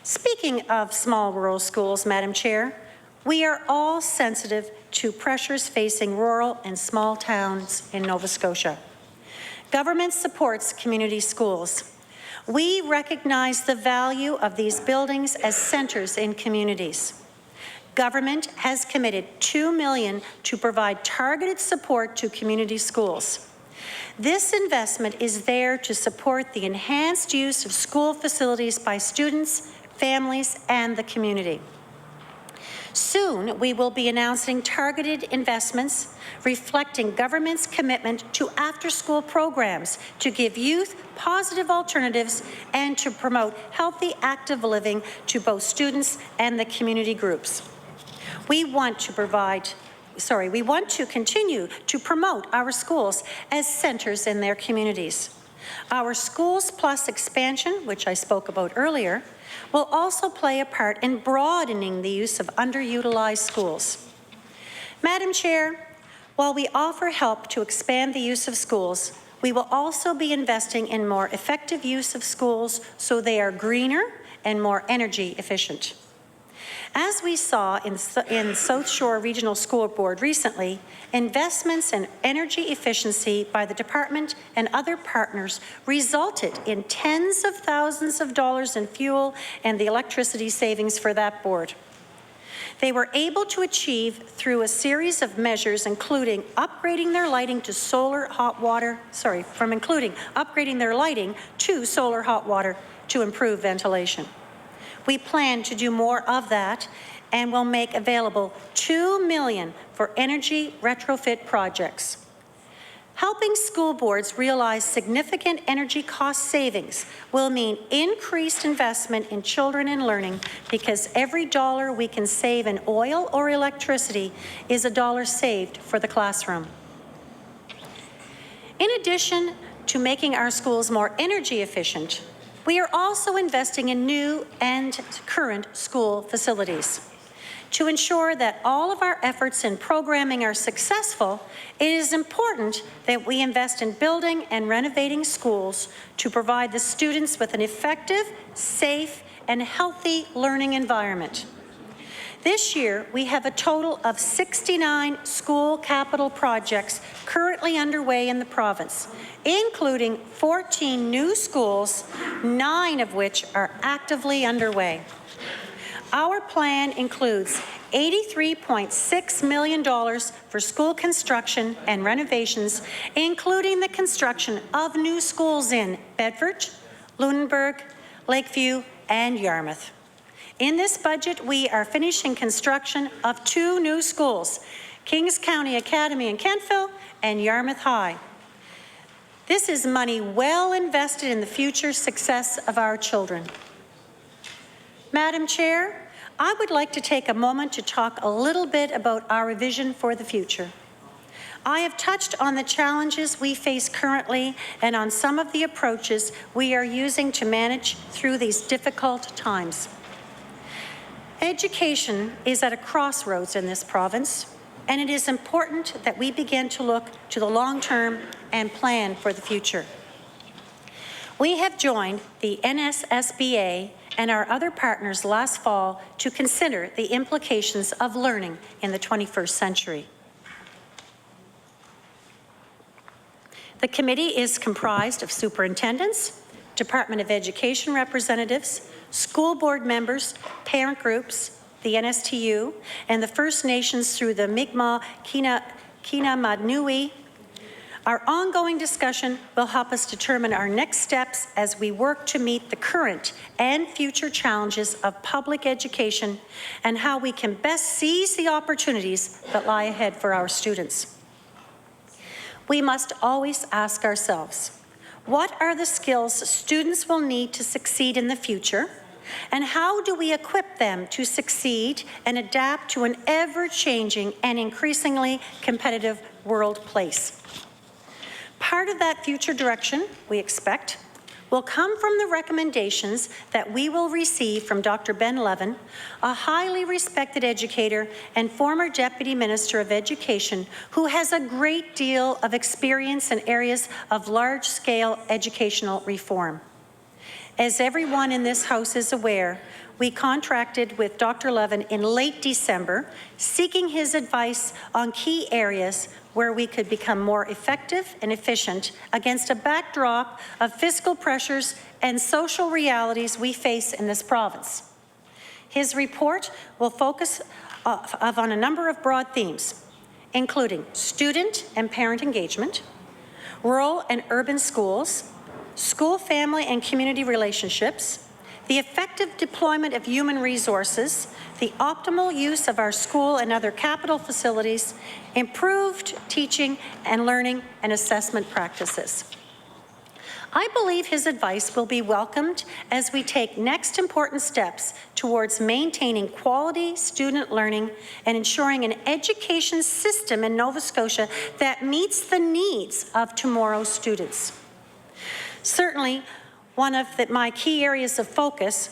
Speaking of small rural schools, Madam Chair, we are all sensitive to pressures facing rural and small towns in Nova Scotia. Government supports community schools. We recognize the value of these buildings as centres in communities. Government has committed $2 million to provide targeted support to community schools. This investment is there to support the enhanced use of school facilities by students, families, and the community. Soon, we will be announcing targeted investments reflecting government's commitment to after-school programs to give youth positive alternatives and to promote healthy, active living to both students and the community groups. We want to continue to promote our schools as centres in their communities. Our Schools Plus expansion, which I spoke about earlier, will also play a part in broadening the use of underutilized schools. Madam Chair, while we offer help to expand the use of schools, we will also be investing in more effective use of schools so they are greener and more energy efficient. As we saw in South Shore Regional School Board recently, investments in energy efficiency by the department and other partners resulted in tens of thousands of dollars in fuel and the electricity savings for that board. They were able to achieve through a series of measures, including upgrading their lighting to upgrading their lighting to solar hot water to improve ventilation. We plan to do more of that and will make available $2 million for energy retrofit projects. Helping school boards realize significant energy cost savings will mean increased investment in children and learning, because every dollar we can save in oil or electricity is a dollar saved for the classroom. In addition to making our schools more energy efficient, we are also investing in new and current school facilities. To ensure that all of our efforts in programming are successful, it is important that we invest in building and renovating schools to provide the students with an effective, safe, and healthy learning environment. This year, we have a total of 69 school capital projects currently underway in the province, including 14 new schools, 9 of which are actively underway. Our plan includes $83.6 million for school construction and renovations, including the construction of new schools in Bedford, Lunenburg, Lakeview, and Yarmouth. In this budget, we are finishing construction of 2 new schools, Kings County Academy in Kentville and Yarmouth High. This is money well invested in the future success of our children. Madam Chair, I would like to take a moment to talk a little bit about our vision for the future. I have touched on the challenges we face currently and on some of the approaches we are using to manage through these difficult times. Education is at a crossroads in this province, and it is important that we begin to look to the long term and plan for the future. We have joined the NSSBA and our other partners last fall to consider the implications of learning in the 21st century. The committee is comprised of superintendents, Department of Education representatives, school board members, parent groups, the NSTU, and the First Nations through the Mi'kmaq Kinamadnui. Our ongoing discussion will help us determine our next steps as we work to meet the current and future challenges of public education and how we can best seize the opportunities that lie ahead for our students. We must always ask ourselves, what are the skills students will need to succeed in the future, and how do we equip them to succeed and adapt to an ever-changing and increasingly competitive world-place? Part of that future direction, we expect, will come from the recommendations that we will receive from Dr. Ben Levin, a highly respected educator and former Deputy Minister of Education who has a great deal of experience in areas of large-scale educational reform. As everyone in this House is aware, we contracted with Dr. Levin in late December, seeking his advice on key areas where we could become more effective and efficient against a backdrop of fiscal pressures and social realities we face in this province. His report will focus on a number of broad themes, including student and parent engagement, rural and urban schools, school, family, and community relationships, the effective deployment of human resources, the optimal use of our school and other capital facilities, improved teaching and learning and assessment practices. I believe his advice will be welcomed as we take next important steps towards maintaining quality student learning and ensuring an education system in Nova Scotia that meets the needs of tomorrow's students. Certainly, one of my key areas of focus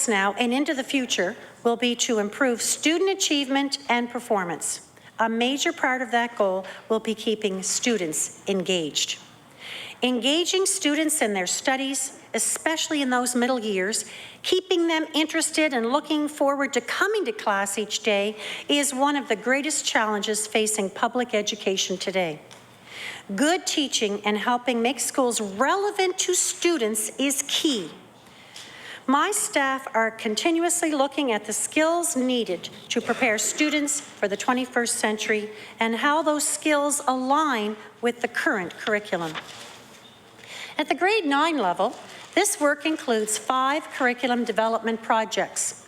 now and into the future will be to improve student achievement and performance. A major part of that goal will be keeping students engaged. Engaging students in their studies, especially in those middle years, keeping them interested and looking forward to coming to class each day is one of the greatest challenges facing public education today. Good teaching and helping make schools relevant to students is key. My staff are continuously looking at the skills needed to prepare students for the 21st century and how those skills align with the current curriculum. At the grade 9 level, this work includes 5 curriculum development projects: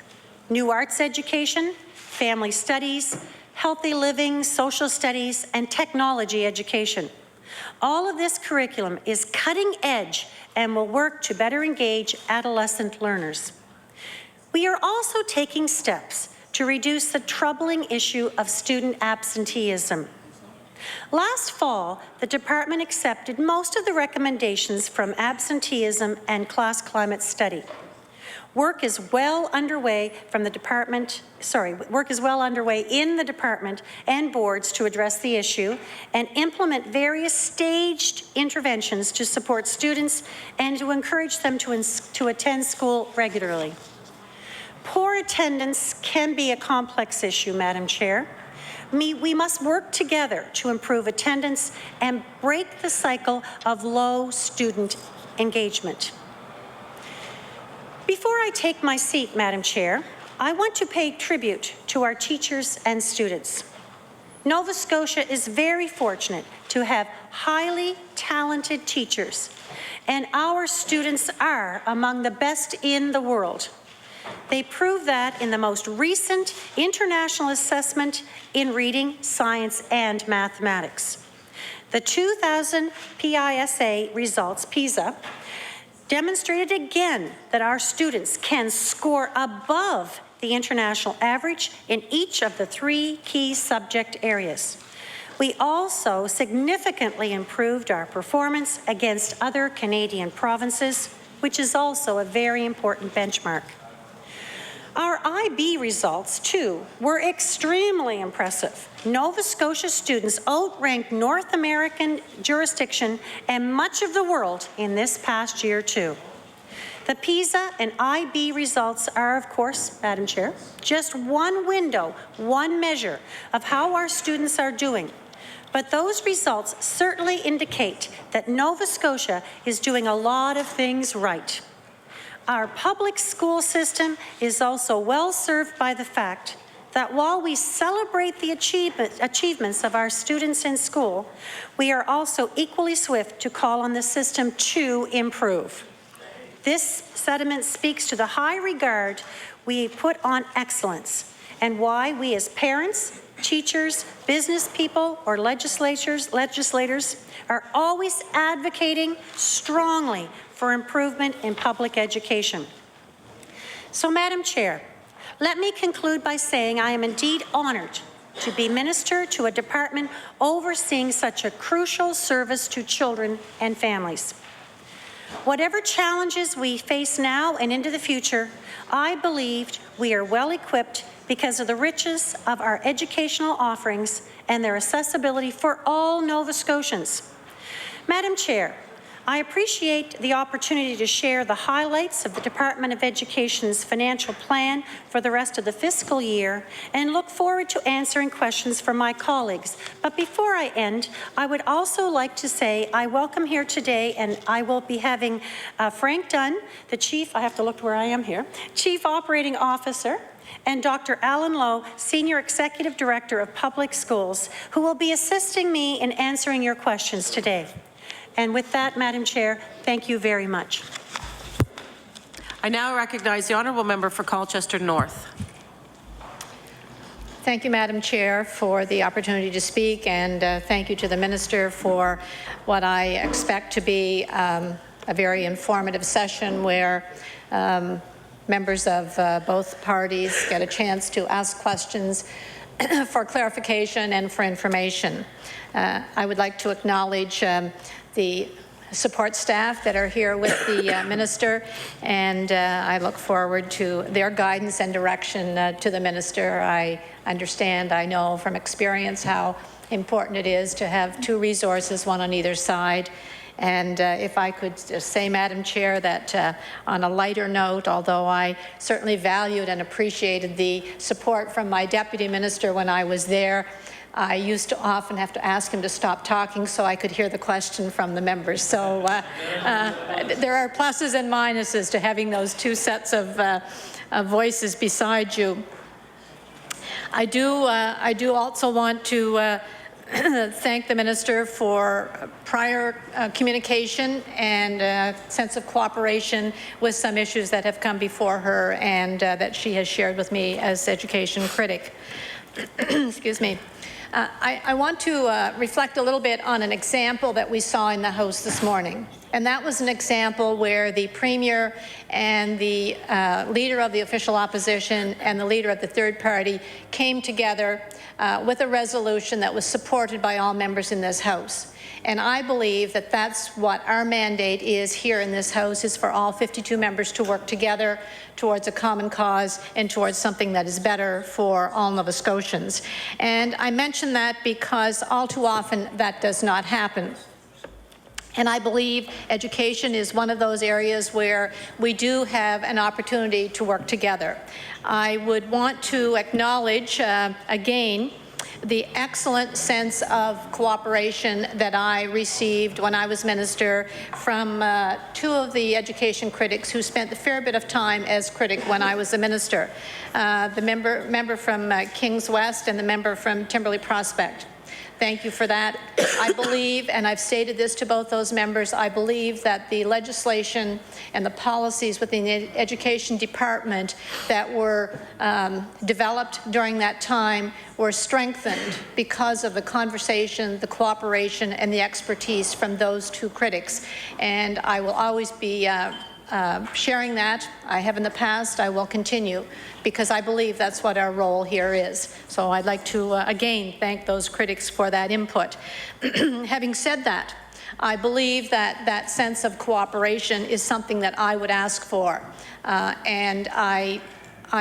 new arts education, family studies, healthy living, social studies, and technology education. All of this curriculum is cutting edge and will work to better engage adolescent learners. We are also taking steps to reduce the troubling issue of student absenteeism. Last fall, the department accepted most of the recommendations from absenteeism and class climate study. Work is well underway in the department and boards to address the issue and implement various staged interventions to support students and to encourage them to attend school regularly. Poor attendance can be a complex issue, Madam Chair. We must work together to improve attendance and break the cycle of low student engagement. Before I take my seat, Madam Chair, I want to pay tribute to our teachers and students. Nova Scotia is very fortunate to have highly talented teachers, and our students are among the best in the world. They prove that in the most recent international assessment in reading, science, and mathematics. The 2000 PISA results, PISA, demonstrated again that our students can score above the international average in each of the 3 key subject areas. We also significantly improved our performance against other Canadian provinces, which is also a very important benchmark. Our IB results, too, were extremely impressive. Nova Scotia students outranked North American jurisdiction and much of the world in this past year, too. The PISA and IB results are, of course, Madam Chair, just one window, one measure of how our students are doing. But those results certainly indicate that Nova Scotia is doing a lot of things right. Our public school system is also well served by the fact that while we celebrate the achievements of our students in school, we are also equally swift to call on the system to improve. This sentiment speaks to the high regard we put on excellence and why we as parents, teachers, business people, or legislators are always advocating strongly for improvement in public education. So, Madam Chair, let me conclude by saying I am indeed honoured to be Minister to a department overseeing such a crucial service to children and families. Whatever challenges we face now and into the future, I believe we are well equipped because of the richness of our educational offerings and their accessibility for all Nova Scotians. Madam Chair, I appreciate the opportunity to share the highlights of the Department of Education's financial plan for the rest of the fiscal year and look forward to answering questions from my colleagues. But before I end, I would also like to say I welcome here today, and I will be having Frank Dunn, the Chief, I have to look where I am here, Chief Operating Officer, and Dr. Alan Lowe, Senior Executive Director of Public Schools, who will be assisting me in answering your questions today. And with that, Madam Chair, thank you very much. I now recognize the honourable member for Colchester North. Thank you, Madam Chair, for the opportunity to speak, and thank you to the Minister for what I expect to be a very informative session where members of both parties get a chance to ask questions for clarification and for information. I would like to acknowledge the support staff that are here with the Minister, and I look forward to their guidance and direction to the Minister. I understand, I know from experience how important it is to have 2 resources, one on either side. And if I could say, Madam Chair, that on a lighter note, although I certainly valued and appreciated the support from my Deputy Minister when I was there, I used to often have to ask him to stop talking so I could hear the question from the members. So there are pluses and minuses to having those two sets of voices beside you. I do also want to thank the Minister for prior communication and sense of cooperation with some issues that have come before her and that she has shared with me as education critic. Excuse me. I want to reflect a little bit on an example that we saw in the House this morning. And that was an example where the Premier and the Leader of the Official Opposition and the Leader of the third party came together with a resolution that was supported by all members in this House. And I believe that that's what our mandate is here in this House, is for all 52 members to work together towards a common cause and towards something that is better for all Nova Scotians. And I mention that because all too often that does not happen. And I believe education is one of those areas where we do have an opportunity to work together. I would want to acknowledge again the excellent sense of cooperation that I received when I was minister from two of the education critics who spent a fair bit of time as critic when I was a minister, the member from Kings West and the member from Timberley Prospect. Thank you for that. I believe, and I've stated this to both those members, I believe that the legislation and the policies within the Education Department that were developed during that time were strengthened because of the conversation, the cooperation, and the expertise from those two critics. And I will always be sharing that. I have in the past, I will continue, because I believe that's what our role here is. So I'd like to again thank those critics for that input. Having said that, I believe that that sense of cooperation is something that I would ask for. And I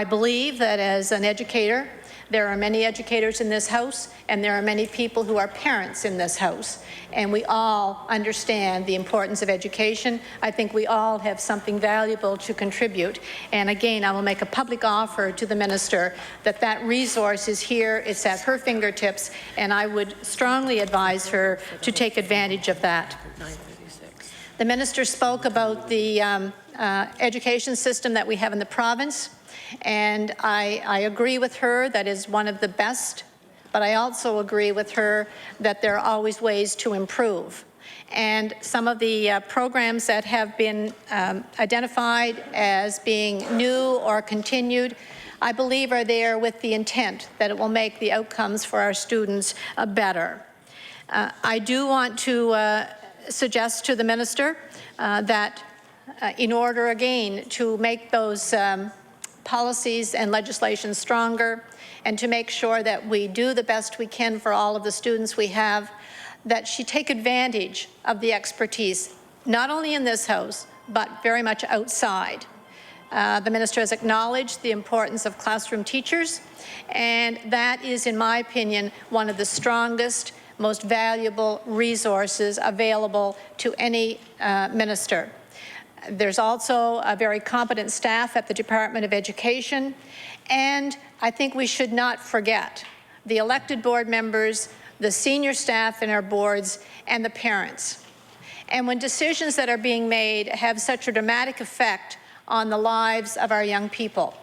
believe that as an educator, there are many educators in this House, and there are many people who are parents in this House, and we all understand the importance of education. I think we all have something valuable to contribute, and again, I will make a public offer to the Minister that that resource is here, it's at her fingertips, and I would strongly advise her to take advantage of that. The Minister spoke about the education system that we have in the province. And I agree with her that is one of the best, but I also agree with her that there are always ways to improve. And some of the programs that have been identified as being new or continued, I believe are there with the intent that it will make the outcomes for our students better. I do want to suggest to the Minister that in order again to make those policies and legislation stronger, and to make sure that we do the best we can for all of the students we have, that she take advantage of the expertise, not only in this House, but very much outside. The Minister has acknowledged the importance of classroom teachers, and that is, in my opinion, one of the strongest, most valuable resources available to any minister. There's also a very competent staff at the Department of Education, and I think we should not forget the elected board members, the senior staff in our boards, and the parents. And when decisions that are being made have such a dramatic effect on the lives of our young people,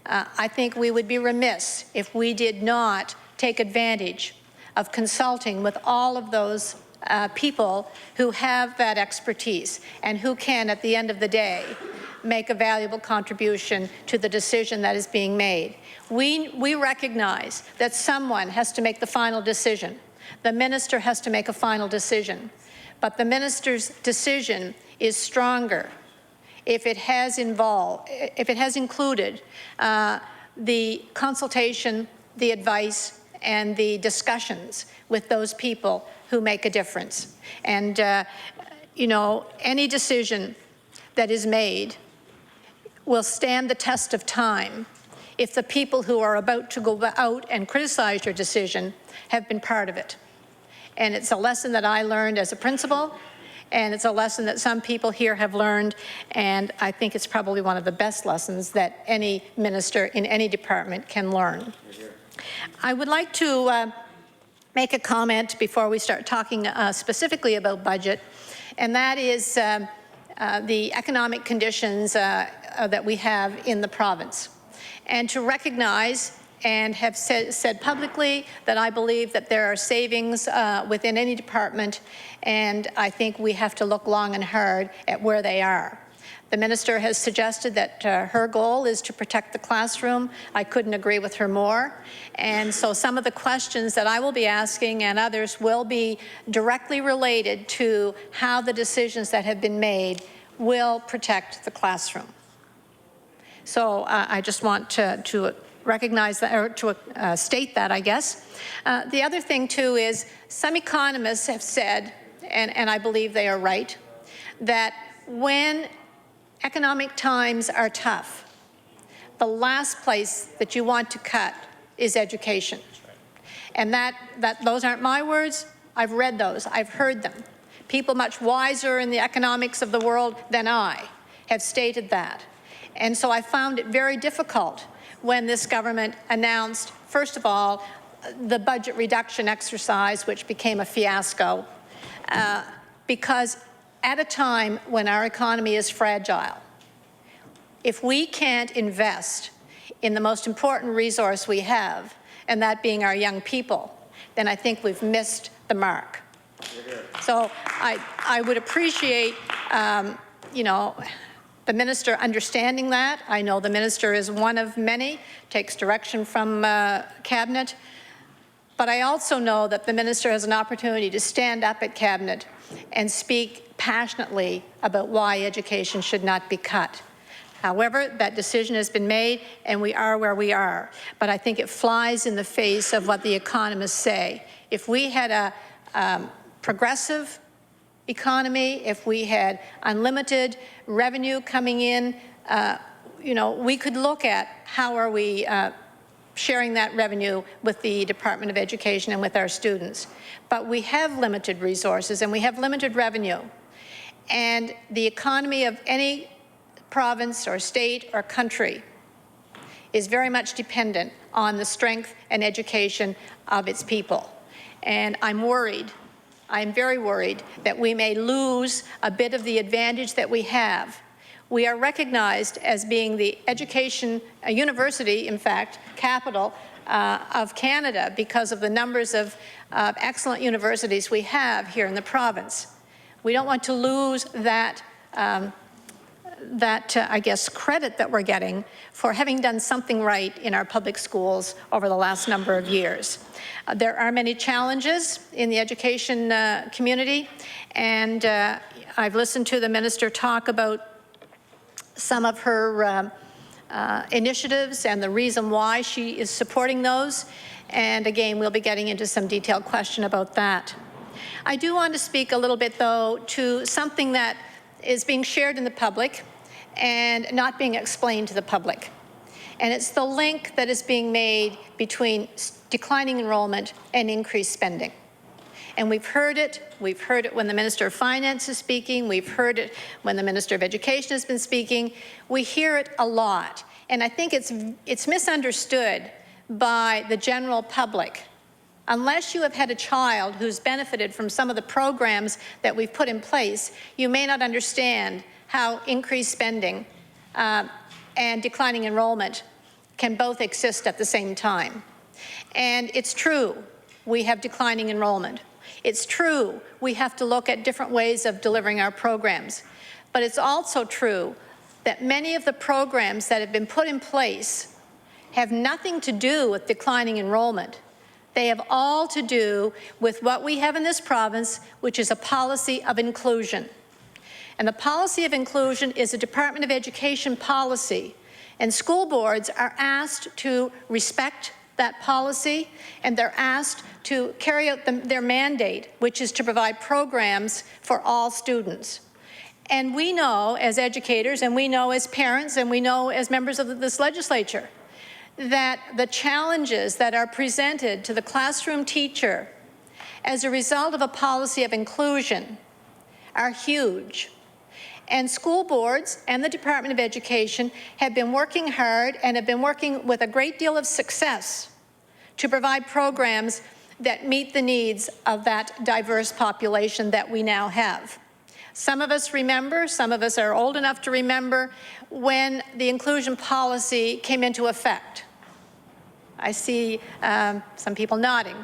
I think we would be remiss if we did not take advantage of consulting with all of those people who have that expertise and who can, at the end of the day, make a valuable contribution to the decision that is being made. We recognize that someone has to make the final decision. The minister has to make a final decision. But the minister's decision is stronger if it has included the consultation, the advice, and the discussions with those people who make a difference. And, you know, any decision that is made will stand the test of time if the people who are about to go out and criticize your decision have been part of it. And it's a lesson that I learned as a principal, and it's a lesson that some people here have learned, and I think it's probably one of the best lessons that any minister in any department can learn. I would like to make a comment before we start talking specifically about budget, and that is the economic conditions that we have in the province. And to recognize and have said publicly that I believe that there are savings within any department, and I think we have to look long and hard at where they are. The minister has suggested that her goal is to protect the classroom. I couldn't agree with her more. And so some of the questions that I will be asking and others will be directly related to how the decisions that have been made will protect the classroom. So I just want to recognize that, or to state that, I guess. The other thing, too, is some economists have said, and I believe they are right, that when economic times are tough, the last place that you want to cut is education. And those aren't my words. I've read those. I've heard them. People much wiser in the economics of the world than I have stated that. And so I found it very difficult when this government announced, first of all, the budget reduction exercise, which became a fiasco, because at a time when our economy is fragile, if we can't invest in the most important resource we have, and that being our young people, then I think we've missed the mark. So I would appreciate, you know, the minister understanding that. I know the minister is one of many, takes direction from Cabinet, but I also know that the minister has an opportunity to stand up at Cabinet and speak passionately about why education should not be cut. However, that decision has been made and we are where we are. But I think it flies in the face of what the economists say. If we had a progressive economy, if we had unlimited revenue coming in, you know, we could look at how are we sharing that revenue with the Department of Education and with our students. But we have limited resources and we have limited revenue. And the economy of any province or state or country is very much dependent on the strength and education of its people. And I'm worried, I'm very worried that we may lose a bit of the advantage that we have. We are recognized as being the education, a university, in fact, capital of Canada because of the numbers of excellent universities we have here in the province. We don't want to lose that, I guess, credit that we're getting for having done something right in our public schools over the last number of years. There are many challenges in the education community, and I've listened to the minister talk about some of her initiatives and the reason why she is supporting those. And again, we'll be getting into some detailed question about that. I do want to speak a little bit, though, to something that is being shared in the public and not being explained to the public. And it's the link that is being made between declining enrollment and increased spending. And we've heard it when the Minister of Finance is speaking, we've heard it when the Minister of Education has been speaking. We hear it a lot. And I think it's misunderstood by the general public. Unless you have had a child who's benefited from some of the programs that we've put in place, you may not understand how increased spending and declining enrollment can both exist at the same time. And it's true, we have declining enrollment. It's true, we have to look at different ways of delivering our programs. But it's also true that many of the programs that have been put in place have nothing to do with declining enrollment. They have all to do with what we have in this province, which is a policy of inclusion. And the policy of inclusion is a Department of Education policy. And school boards are asked to respect that policy, and they're asked to carry out their mandate, which is to provide programs for all students. And we know as educators, and we know as parents, and we know as members of this legislature, that the challenges that are presented to the classroom teacher as a result of a policy of inclusion are huge. And school boards and the Department of Education have been working hard and have been working with a great deal of success to provide programs that meet the needs of that diverse population that we now have. Some of us remember, some of us are old enough to remember when the inclusion policy came into effect. I see some people nodding.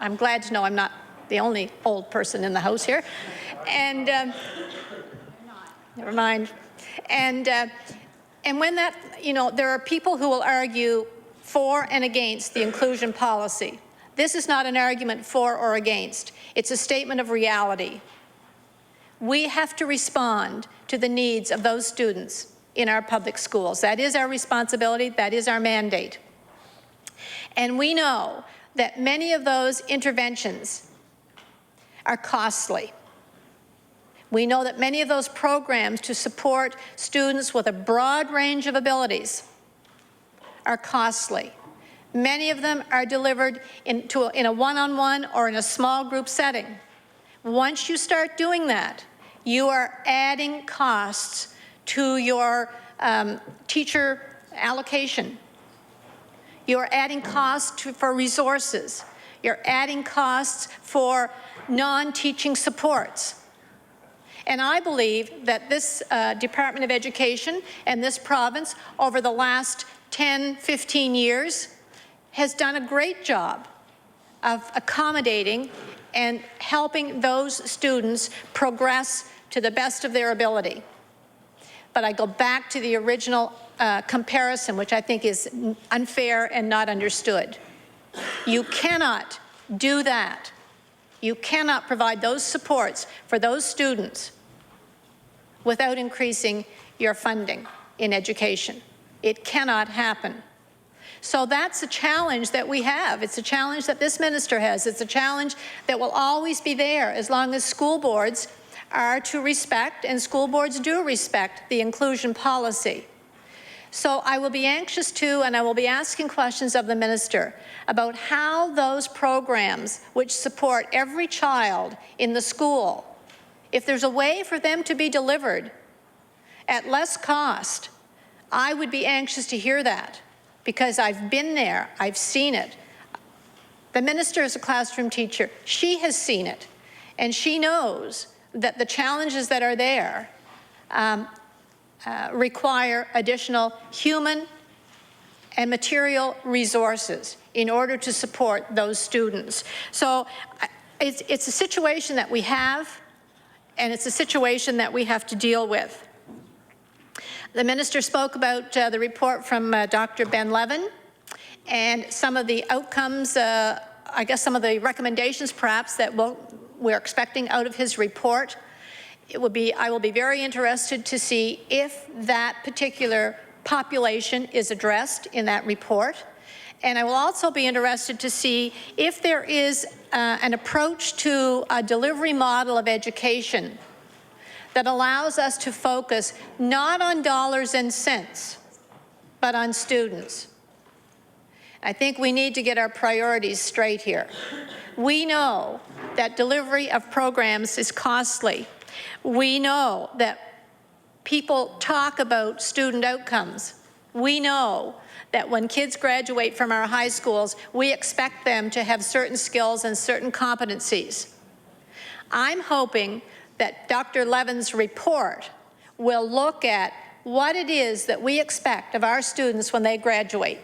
I'm glad to know I'm not the only old person in the House here. And never mind. And when that, you know, there are people who will argue for and against the inclusion policy. This is not an argument for or against. It's a statement of reality. We have to respond to the needs of those students in our public schools. That is our responsibility. That is our mandate. And we know that many of those interventions are costly. We know that many of those programs to support students with a broad range of abilities are costly. Many of them are delivered in a one-on-one or in a small group setting. Once you start doing that, you are adding costs to your teacher allocation. You're adding costs for resources. You're adding costs for non-teaching supports. And I believe that this Department of Education and this province over the last 10, 15 years has done a great job of accommodating and helping those students progress to the best of their ability. But I go back to the original comparison, which I think is unfair and not understood. You cannot do that. You cannot provide those supports for those students without increasing your funding in education. It cannot happen. So that's a challenge that we have. It's a challenge that this minister has. It's a challenge that will always be there as long as school boards are to respect, and school boards do respect, the inclusion policy. So I will be anxious to, and I will be asking questions of the minister about how those programs which support every child in the school, if there's a way for them to be delivered at less cost, I would be anxious to hear that, because I've been there, I've seen it. The minister is a classroom teacher. She has seen it, and she knows that the challenges that are there require additional human and material resources in order to support those students. So it's a situation that we have, and it's a situation that we have to deal with. The minister spoke about the report from Dr. Ben Levin and some of the outcomes, I guess some of the recommendations perhaps that we're expecting out of his report. I will be very interested to see if that particular population is addressed in that report. And I will also be interested to see if there is an approach to a delivery model of education that allows us to focus not on dollars and cents, but on students. I think we need to get our priorities straight here. We know that delivery of programs is costly. We know that people talk about student outcomes. We know that when kids graduate from our high schools, we expect them to have certain skills and certain competencies. I'm hoping that Dr. Levin's report will look at what it is that we expect of our students when they graduate.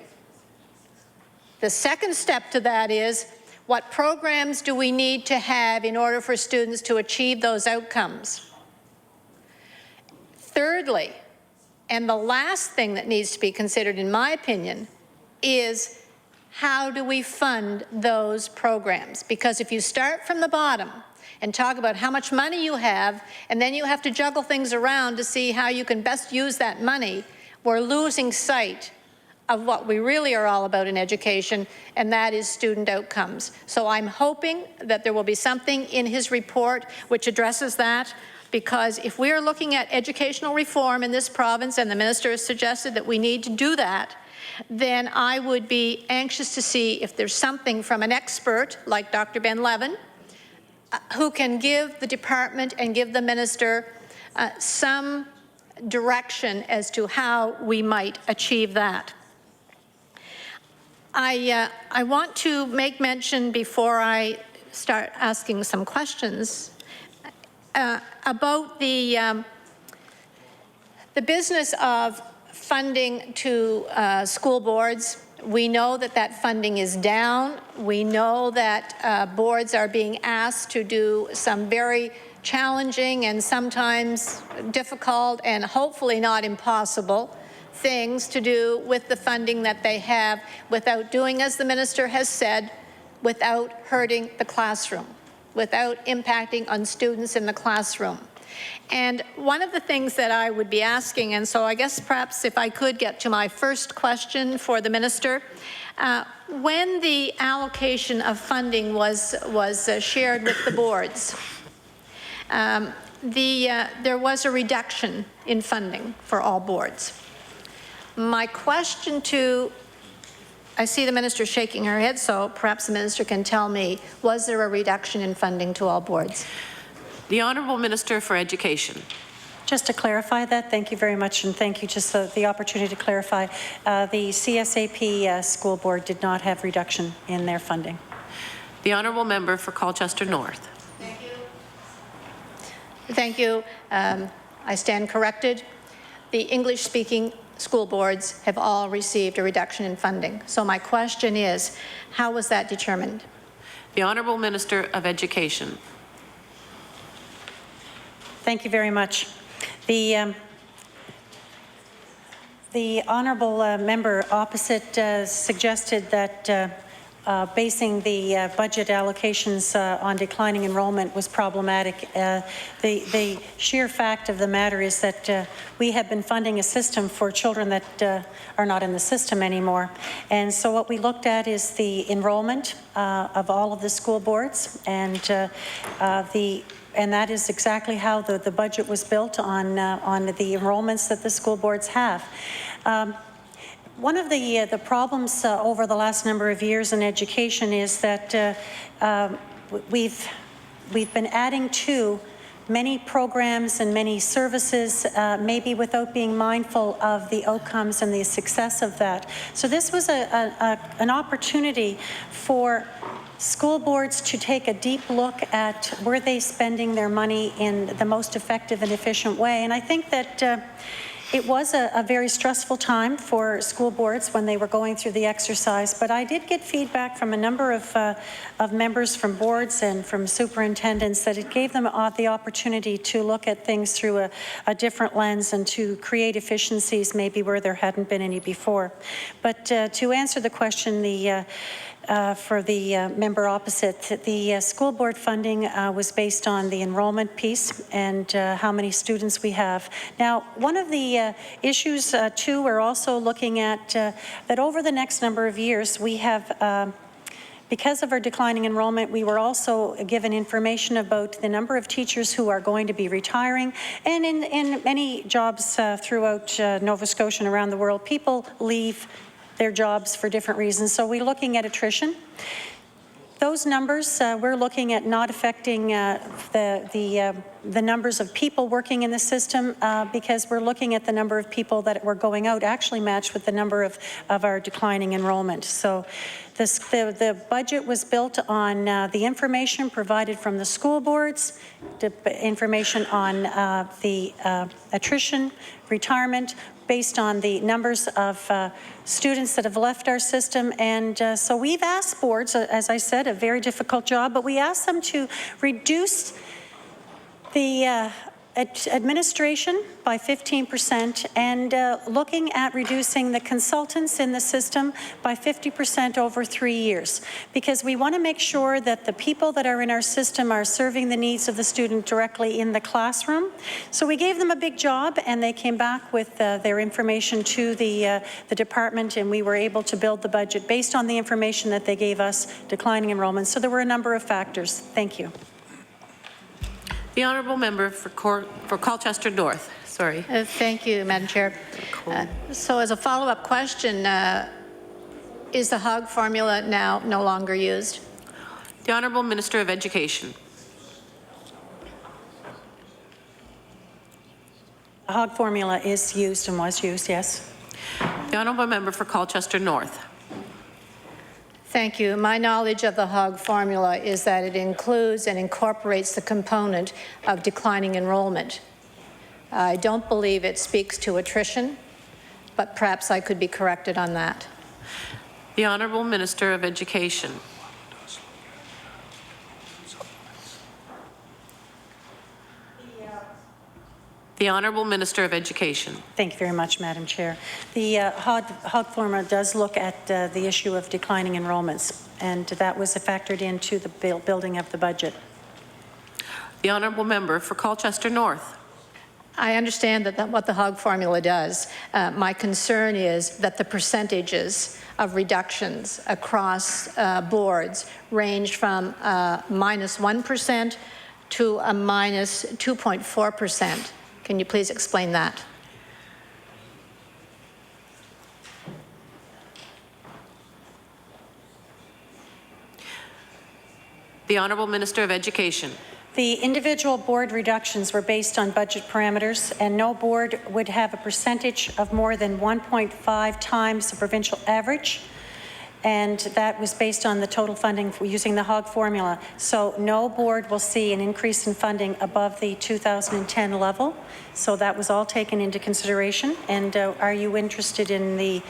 The second step to that is, what programs do we need to have in order for students to achieve those outcomes? Thirdly, and the last thing that needs to be considered, in my opinion, is how do we fund those programs? Because if you start from the bottom and talk about how much money you have, and then you have to juggle things around to see how you can best use that money, we're losing sight of what we really are all about in education, and that is student outcomes. So I'm hoping that there will be something in his report which addresses that, because if we are looking at educational reform in this province, and the minister has suggested that we need to do that, then I would be anxious to see if there's something from an expert like Dr. Ben Levin who can give the department and give the minister some direction as to how we might achieve that. I want to make mention before I start asking some questions about the business of funding to school boards. We know that that funding is down. We know that boards are being asked to do some very challenging and sometimes difficult and hopefully not impossible things to do with the funding that they have without doing, as the minister has said, without hurting the classroom, without impacting on students in the classroom. And one of the things that I would be asking, and so I guess perhaps if I could get to my first question for the minister, when the allocation of funding was shared with the boards, there was a reduction in funding for all boards. My question to, I see the minister shaking her head, so perhaps the minister can tell me, was there a reduction in funding to all boards? The Honourable Minister for Education. Just to clarify that, thank you very much, and thank you just the opportunity to clarify. The CSAP school board did not have reduction in their funding. The Honourable Member for Colchester North. Thank you. Thank you. I stand corrected. The English-speaking school boards have all received a reduction in funding. So my question is, how was that determined? The Honourable Minister of Education. Thank you very much. The honourable member opposite suggested that basing the budget allocations on declining enrollment was problematic. The sheer fact of the matter is that we have been funding a system for children that are not in the system anymore. And so what we looked at is the enrollment of all of the school boards, and that is exactly how the budget was built on the enrollments that the school boards have. One of the problems over the last number of years in education is that we've been adding to many programs and many services, maybe without being mindful of the outcomes and the success of that. So this was an opportunity for school boards to take a deep look at were they spending their money in the most effective and efficient way. And I think that it was a very stressful time for school boards when they were going through the exercise, but I did get feedback from a number of members from boards and from superintendents that it gave them the opportunity to look at things through a different lens and to create efficiencies maybe where there hadn't been any before. But to answer the question, for the member opposite, the school board funding was based on the enrollment piece and how many students we have. Now, one of the issues too, we're also looking at that over the next number of years, we have because of our declining enrollment, we were also given information about the number of teachers who are going to be retiring, and in many jobs throughout Nova Scotia and around the world, people leave their jobs for different reasons. So we're looking at attrition. Those numbers, we're looking at not affecting the numbers of people working in the system because we're looking at the number of people that were going out actually matched with the number of our declining enrollment. So the budget was built on the information provided from the school boards, the information on the attrition, retirement, based on the numbers of students that have left our system. And so we've asked boards, as I said, a very difficult job, but we asked them to reduce the administration by 15% and looking at reducing the consultants in the system by 50% over 3 years, because we want to make sure that the people that are in our system are serving the needs of the student directly in the classroom. So we gave them a big job and they came back with their information to the department, and we were able to build the budget based on the information that they gave us, declining enrollment. So there were a number of factors. Thank you. The Honourable Member for Colchester North. Sorry. Thank you, Madam Chair. So as a follow-up question, is the HOG formula now no longer used? The Honourable Minister of Education. The HOG formula is used and was used, yes. The Honourable Member for Colchester North. Thank you. My knowledge of the HOG formula is that it includes and incorporates the component of declining enrollment. I don't believe it speaks to attrition, but perhaps I could be corrected on that. The Honourable Minister of Education. The Honourable Minister of Education. Thank you very much, Madam Chair. The HOG formula does look at the issue of declining enrollments, and that was factored into the building of the budget. The Honourable Member for Colchester North. I understand that what the HOG formula does. My concern is that the percentages of reductions across boards range from minus 1% to a minus 2.4%. Can you please explain that? The Honourable Minister of Education. The individual board reductions were based on budget parameters, and no board would have a percentage of more than 1.5 times the provincial average, and that was based on the total funding using the HOG formula. So no board will see an increase in funding above the 2010 level. So that was all taken into consideration. And are you interested in the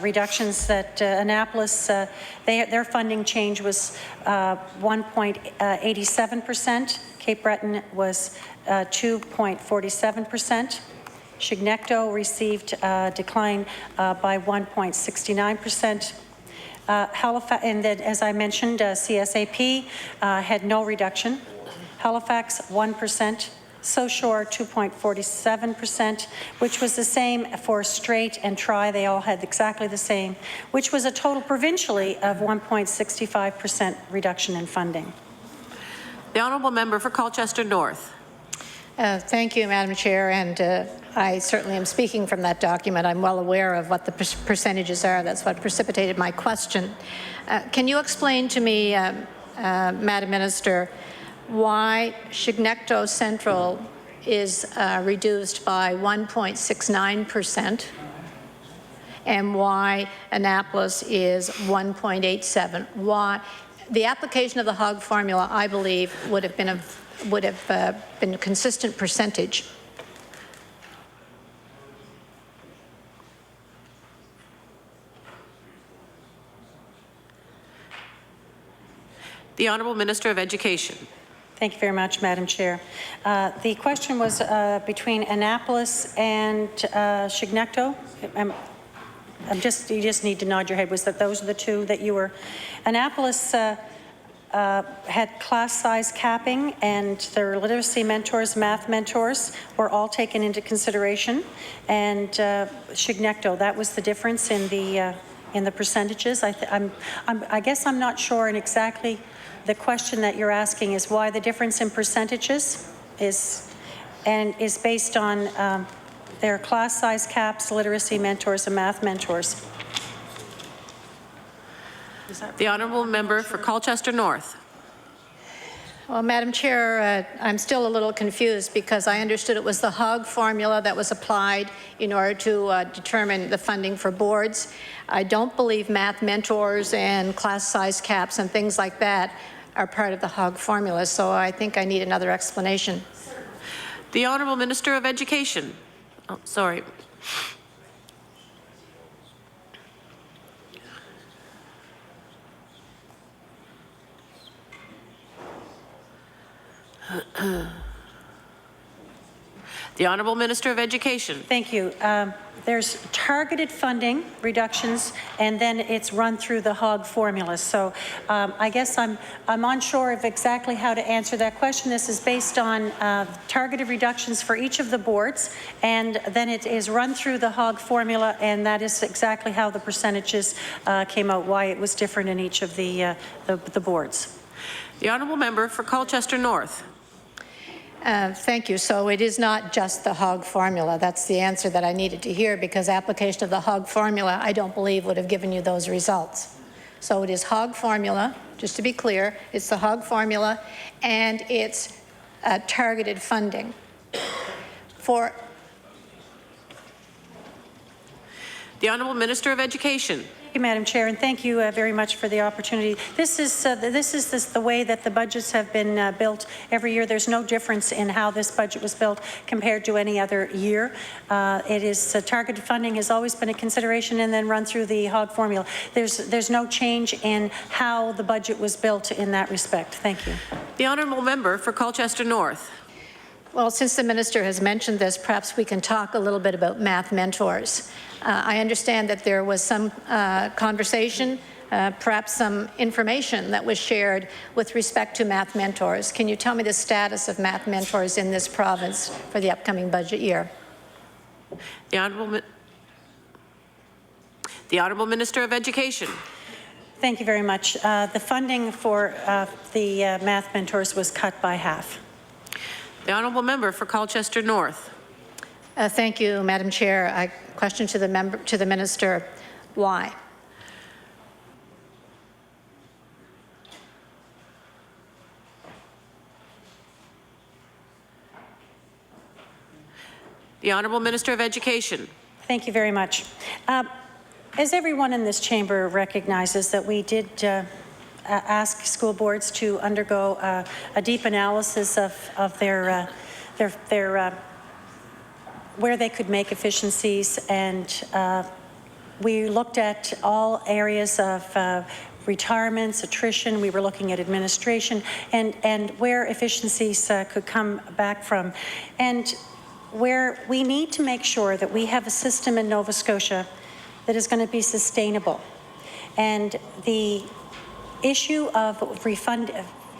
reductions that Annapolis, their funding change was 1.87%. Cape Breton was 2.47%. Chignecto received a decline by 1.69%. Halifax, and then, as I mentioned, CSAP had no reduction. Halifax, 1%. Soshore, 2.47%, which was the same for straight and tri. They all had exactly the same, which was a total provincially of 1.65% reduction in funding. The Honourable Member for Colchester North. Thank you, Madam Chair, and I certainly am speaking from that document. I'm well aware of what the percentages are. That's what precipitated my question. Can you explain to me, Madam Minister, why Chignecto Central is reduced by 1.69% and why Annapolis is 1.87%? Why? The application of the HOG formula, I believe, would have been a consistent percentage. The Honourable Minister of Education. Thank you very much, Madam Chair. The question was between Annapolis and Chignecto. You just need to nod your head. Was that those are the two that you were? Annapolis had class size capping, and their literacy mentors, math mentors were all taken into consideration. And Chignecto, that was the difference in the percentages. I guess I'm not sure in exactly. The question that you're asking is why the difference in percentages is based on their class size caps, literacy mentors, and math mentors. The Honourable Member for Colchester North. Well, Madam Chair, I'm still a little confused because I understood it was the HOG formula that was applied in order to determine the funding for boards. I don't believe math mentors and class size caps and things like that are part of the HOG formula, so I think I need another explanation. The Honourable Minister of Education. Oh, sorry. The Honourable Minister of Education. Thank you. There's targeted funding reductions, and then it's run through the HOG formula. So I guess I'm unsure of exactly how to answer that question. This is based on targeted reductions for each of the boards, and then it is run through the HOG formula, and that is exactly how the percentages came out, why it was different in each of the boards. The Honourable Member for Colchester North. Thank you. So it is not just the HOG formula. That's the answer that I needed to hear, because application of the HOG formula, I don't believe, would have given you those results. So it is HOG formula, just to be clear, it's the HOG formula, and it's targeted funding. The Honourable Minister of Education. you, Madam Chair, and thank you very much for the opportunity. This is the way that the budgets have been built every year. There's no difference in how this budget was built compared to any other year. It is targeted funding has always been a consideration, and then run through the HOG formula. There's no change in how the budget was built in that respect. Thank you. The honourable member for Colchester North. Well, since the minister has mentioned this, perhaps we can talk a little bit about math mentors. I understand that there was some conversation, perhaps some information that was shared with respect to math mentors. Can you tell me the status of math mentors in this province for the upcoming budget year? The Honourable Minister of Education. Thank you very much. The funding for the math mentors was cut by half. The honourable member for Colchester North. Thank you, Madam Chair. I question to the minister, why? The honourable Minister of Education. Thank you very much. As everyone in this chamber recognizes, that we did ask school boards to undergo a deep analysis of their where they could make efficiencies, and we looked at all areas of retirements, attrition. We were looking at administration and where efficiencies could come back from, and where we need to make sure that we have a system in Nova Scotia that is going to be sustainable. And the issue of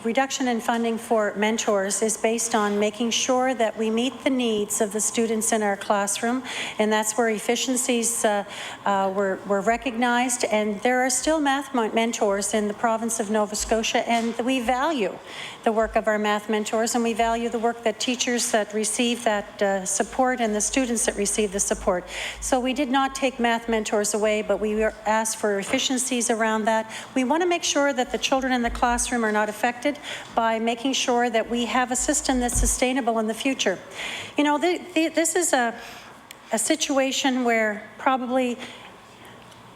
reduction in funding for mentors is based on making sure that we meet the needs of the students in our classroom, and that's where efficiencies were recognized. And there are still math mentors in the province of Nova Scotia, and we value the work of our math mentors, and we value the work that teachers that receive that support and the students that receive the support. So we did not take math mentors away, but we asked for efficiencies around that. We want to make sure that the children in the classroom are not affected by making sure that we have a system that's sustainable in the future. You know, this is a situation where probably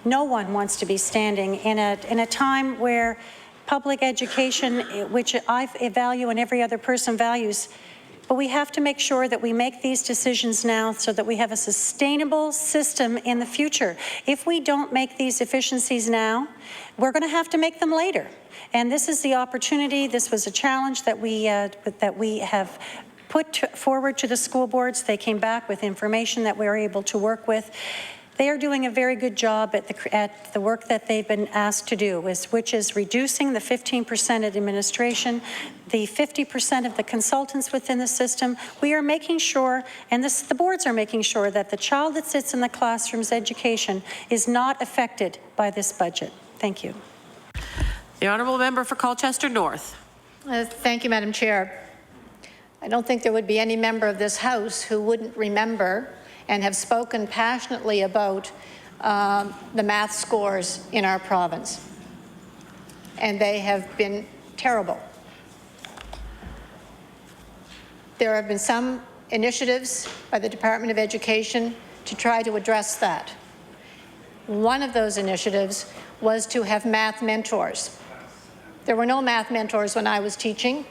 no one wants to be standing in a time where public education, which I value and every other person values, but we have to make sure that we make these decisions now so that we have a sustainable system in the future. If we don't make these efficiencies now, we're going to have to make them later. And this is the opportunity. This was a challenge that we have put forward to the school boards. They came back with information that we were able to work with. They are doing a very good job at the work that they've been asked to do, which is reducing the 15% of administration, the 50% of the consultants within the system. We are making sure, and the boards are making sure, that the child that sits in the classroom's education is not affected by this budget. Thank you. The honourable member for Colchester North. Thank you, Madam Chair. I don't think there would be any member of this House who wouldn't remember and have spoken passionately about the math scores in our province. And they have been terrible. There have been some initiatives by the Department of Education to try to address that. One of those initiatives was to have math mentors. There were no math mentors when I was teaching.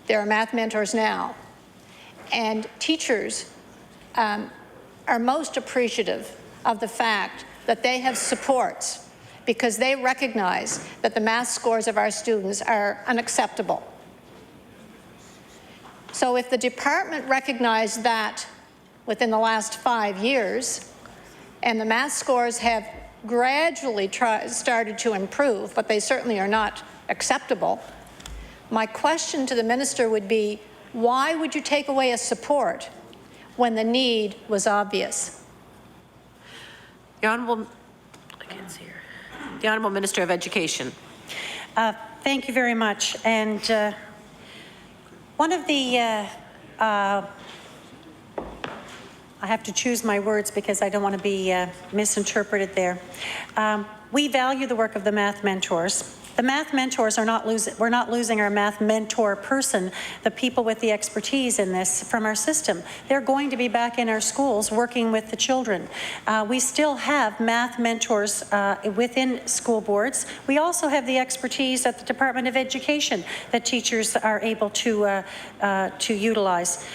There are math mentors now. And teachers are most appreciative of the fact that they have supports, because they recognize that the math scores of our students are unacceptable. So if the department recognized that within the last 5 years, and the math scores have gradually started to improve, but they certainly are not acceptable, my question to the minister would be, why would you take away a support when the need was obvious? The Honourable, I can't see her. The Honourable Minister of Education. Thank you very much. And one of the, I have to choose my words because I don't want to be misinterpreted there. We value the work of the math mentors. The math mentors are not we're not losing our math mentor person, the people with the expertise in this from our system. They're going to be back in our schools working with the children. We still have math mentors within school boards. We also have the expertise at the Department of Education that teachers are able to utilize.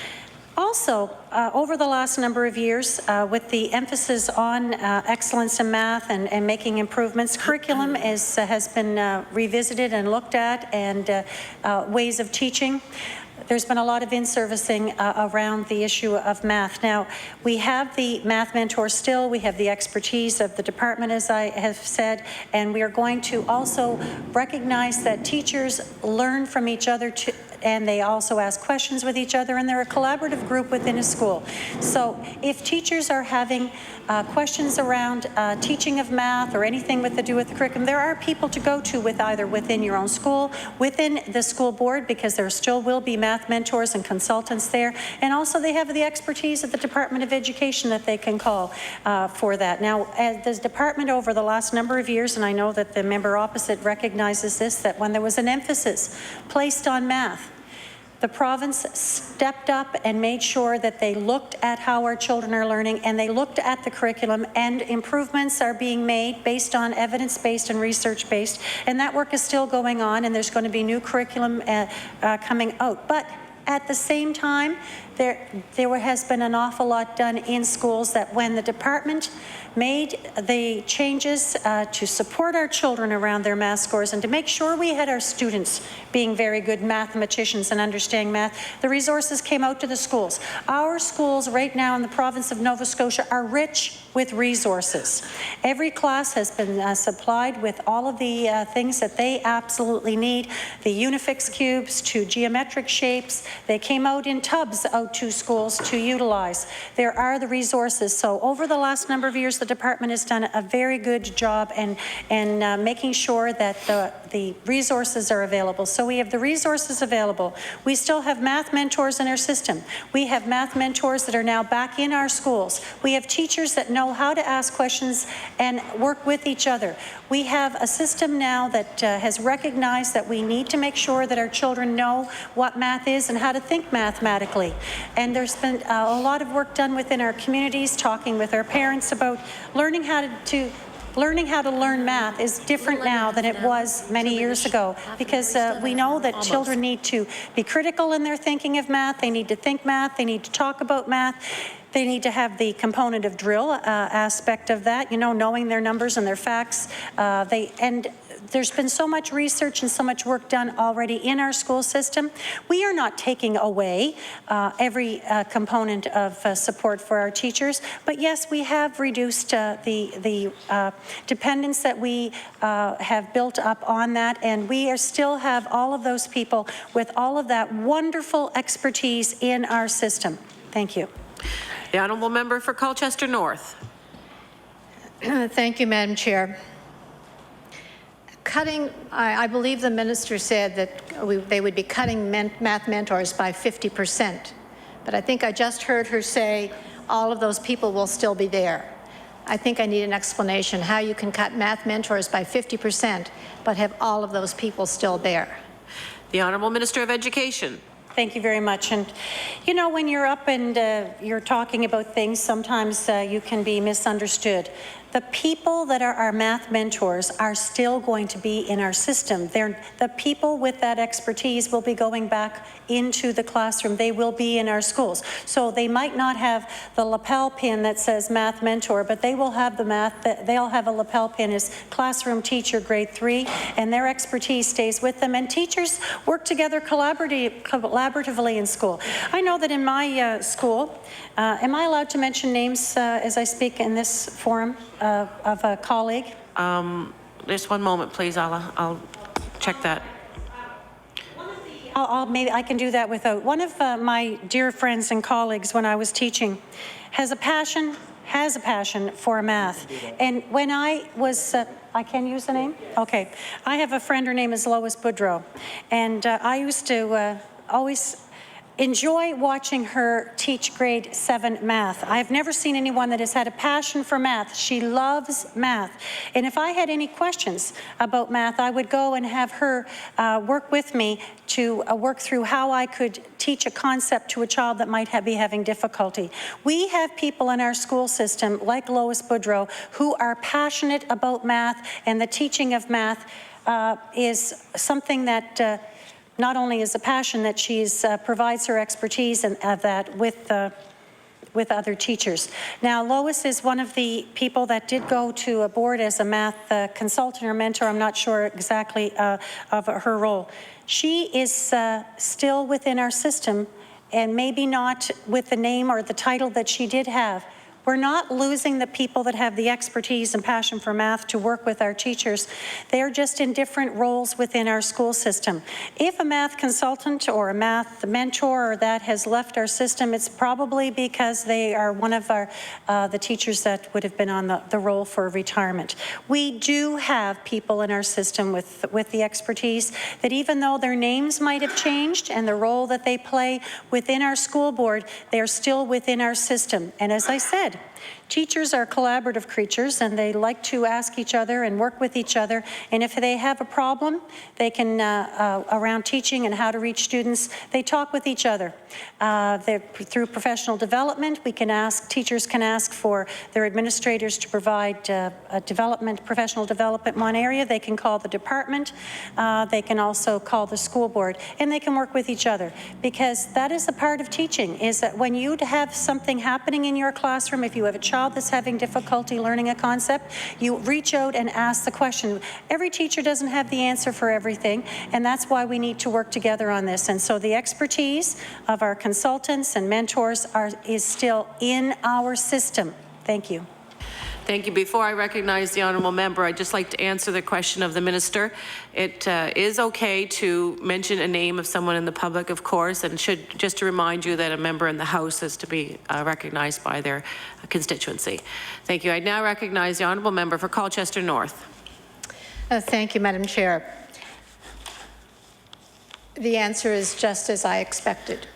Also, over the last number of years, with the emphasis on excellence in math and making improvements, curriculum has been revisited and looked at, and ways of teaching. There's been a lot of in-servicing around the issue of math. Now, we have the math mentor still, we have the expertise of the department, as I have said, and we are going to also recognize that teachers learn from each other and they also ask questions with each other, and they're a collaborative group within a school. So if teachers are having questions around teaching of math or anything to do with the curriculum, there are people to go to with either within your own school, within the school board, because there still will be math mentors and consultants there, and also they have the expertise at the Department of Education that they can call for that. Now, as the department over the last number of years, and I know that the member opposite recognizes this, that when there was an emphasis placed on math, the province stepped up and made sure that they looked at how our children are learning, and they looked at the curriculum, and improvements are being made based on evidence-based and research-based, and that work is still going on, and there's going to be new curriculum coming out. But at the same time, there has been an awful lot done in schools that when the department made the changes to support our children around their math scores and to make sure we had our students being very good mathematicians and understanding math, the resources came out to the schools. Our schools right now in the province of Nova Scotia are rich with resources. Every class has been supplied with all of the things that they absolutely need, the Unifix cubes to geometric shapes. They came out in tubs out to schools to utilize. There are the resources. So over the last number of years, the department has done a very good job in making sure that the resources are available. So we have the resources available. We still have math mentors in our system. We have math mentors that are now back in our schools. We have teachers that know how to ask questions and work with each other. We have a system now that has recognized that we need to make sure that our children know what math is and how to think mathematically. And there's been a lot of work done within our communities, talking with our parents about learning how to learn math is different now than it was many years ago, because we know that children need to be critical in their thinking of math. They need to think math. They need to talk about math. They need to have the component of drill aspect of that, you know, knowing their numbers and their facts. And there's been so much research and so much work done already in our school system. We are not taking away every component of support for our teachers, but yes, we have reduced the dependence that we have built up on that, and we still have all of those people with all of that wonderful expertise in our system. Thank you. The honourable member for Colchester North. Thank you, Madam Chair. I believe the minister said that they would be cutting math mentors by 50%, but I think I just heard her say all of those people will still be there. I think I need an explanation how you can cut math mentors by 50% but have all of those people still there. The Honourable Minister of Education. Thank you very much. And you know, when you're up and you're talking about things, sometimes you can be misunderstood. The people that are our math mentors are still going to be in our system. The people with that expertise will be going back into the classroom. They will be in our schools. So they might not have the lapel pin that says math mentor, but they will have they'll have a lapel pin as classroom teacher grade 3, and their expertise stays with them. And teachers work together collaboratively in school. I know that in my school, am I allowed to mention names as I speak in this forum? Of a colleague? Just one moment, please. I'll check that. Maybe I can do that without. One of my dear friends and colleagues when I was teaching has a passion for math. And when I was, I can use the name? Okay. I have a friend, her name is Lois Boudreau. And I used to always enjoy watching her teach grade 7 math. I've never seen anyone that has had a passion for math. She loves math. And if I had any questions about math, I would go and have her work with me to work through how I could teach a concept to a child that might be having difficulty. We have people in our school system, like Lois Boudreau, who are passionate about math, and the teaching of math is something that not only is a passion, that she provides her expertise and that with other teachers. Now, Lois is one of the people that did go to a board as a math consultant or mentor. I'm not sure exactly of her role. She is still within our system, and maybe not with the name or the title that she did have. We're not losing the people that have the expertise and passion for math to work with our teachers. They're just in different roles within our school system. If a math consultant or a math mentor or that has left our system, it's probably because they are one of our the teachers that would have been on the roll for retirement. We do have people in our system with the expertise that, even though their names might have changed and the role that they play within our school board, they are still within our system. And as I said, teachers are collaborative creatures, and they like to ask each other and work with each other. And if they have a problem, they can, around teaching and how to reach students, they talk with each other. Through professional development, teachers can ask for their administrators to provide professional development in one area. They can call the department. They can also call the school board, and they can work with each other, because that is a part of teaching, is that when you have something happening in your classroom, if you have a child that's having difficulty learning a concept, you reach out and ask the question. Every teacher doesn't have the answer for everything, and that's why we need to work together on this. And so the expertise of our consultants and mentors is still in our system. Thank you. Thank you. Before I recognize the honourable member, I'd just like to answer the question of the minister. It is okay to mention a name of someone in the public, of course, and just to remind you that a member in the House is to be recognized by their constituency. Thank you. I now recognize the honourable member for Colchester North. Thank you, Madam Chair. The answer is just as I expected.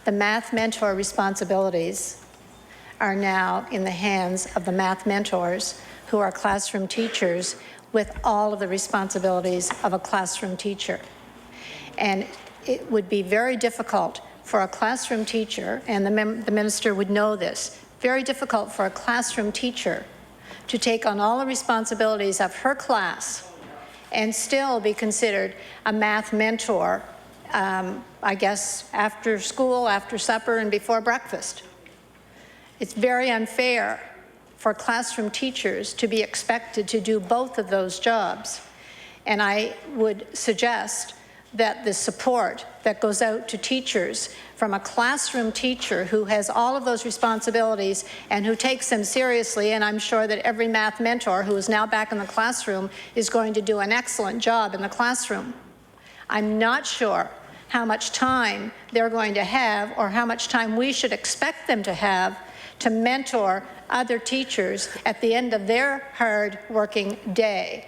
The math mentor responsibilities are now in the hands of the math mentors, who are classroom teachers with all of the responsibilities of a classroom teacher. And it would be very difficult for a classroom teacher, and the minister would know this, very difficult for a classroom teacher to take on all the responsibilities of her class and still be considered a math mentor, I guess, after school, after supper, and before breakfast. It's very unfair for classroom teachers to be expected to do both of those jobs. And I would suggest that the support that goes out to teachers from a classroom teacher who has all of those responsibilities and who takes them seriously, and I'm sure that every math mentor who is now back in the classroom is going to do an excellent job in the classroom. I'm not sure how much time they're going to have, or how much time we should expect them to have to mentor other teachers at the end of their hard working day.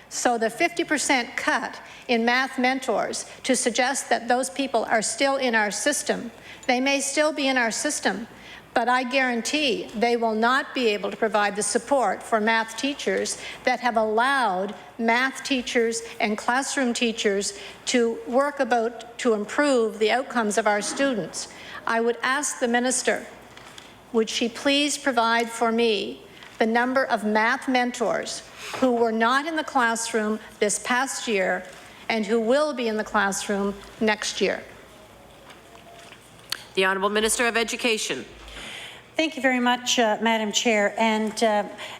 So the 50% cut in math mentors, to suggest that those people are still in our system, they may still be in our system, but I guarantee they will not be able to provide the support for math teachers that have allowed math teachers and classroom teachers to work to improve the outcomes of our students. I would ask the minister, would she please provide for me the number of math mentors who were not in the classroom this past year and who will be in the classroom next year? The Honourable Minister of Education. Thank you very much, Madam Chair. And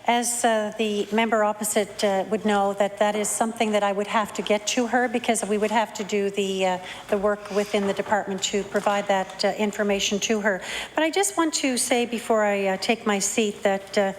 as the member opposite would know, that is something that I would have to get to her, because we would have to do the work within the department to provide that information to her. But I just want to say before I take my seat that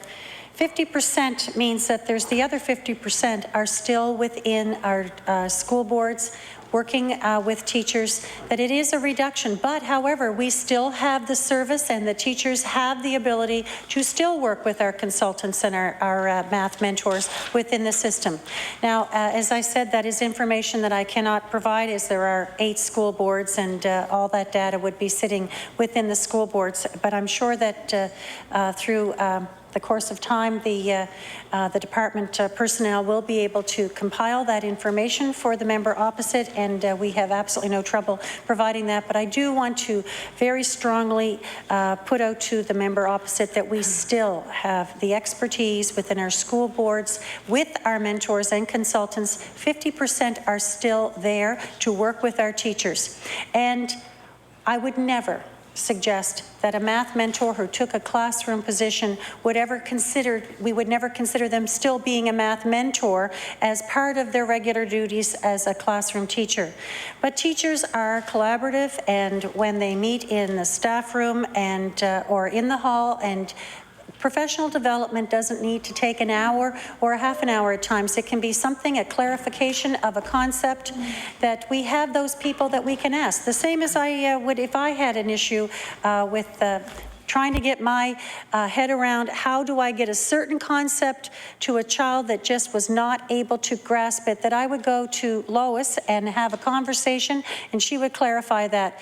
50% means that there's the other 50% are still within our school boards, working with teachers, that it is a reduction. But, however, we still have the service, and the teachers have the ability to still work with our consultants and our math mentors within the system. Now, as I said, that is information that I cannot provide, as there are 8 school boards, and all that data would be sitting within the school boards. But I'm sure that through the course of time, the department personnel will be able to compile that information for the member opposite, and we have absolutely no trouble providing that. But I do want to very strongly put out to the member opposite that we still have the expertise within our school boards with our mentors and consultants. 50% are still there to work with our teachers. And I would never suggest that a math mentor who took a classroom position would ever we would never consider them still being a math mentor as part of their regular duties as a classroom teacher. But teachers are collaborative, and when they meet in the staff room and or in the hall, and professional development doesn't need to take an hour or a half an hour at times. It can be something, a clarification of a concept, that we have those people that we can ask. The same as I would if I had an issue with trying to get my head around how do I get a certain concept to a child that just was not able to grasp it, that I would go to Lois and have a conversation, and she would clarify that.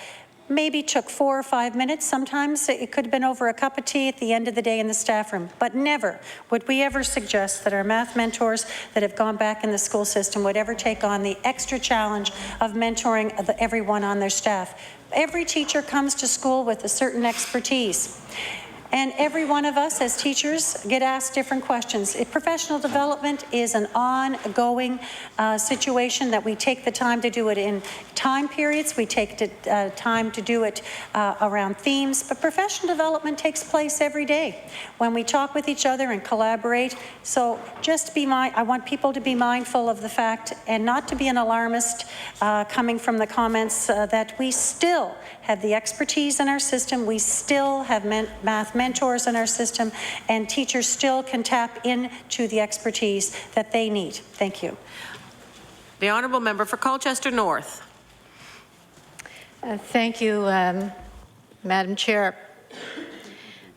Maybe took 4 or 5 minutes. Sometimes it could have been over a cup of tea at the end of the day in the staff room. But never would we ever suggest that our math mentors that have gone back in the school system would ever take on the extra challenge of mentoring everyone on their staff. Every teacher comes to school with a certain expertise. And every one of us as teachers get asked different questions. Professional development is an ongoing situation that we take the time to do it in time periods. We take time to do it around themes. But professional development takes place every day when we talk with each other and collaborate. So just I want people to be mindful of the fact, and not to be an alarmist coming from the comments, that we still have the expertise in our system. We still have math mentors in our system, and teachers still can tap into the expertise that they need. Thank you. The honourable member for Colchester North. Thank you, Madam Chair.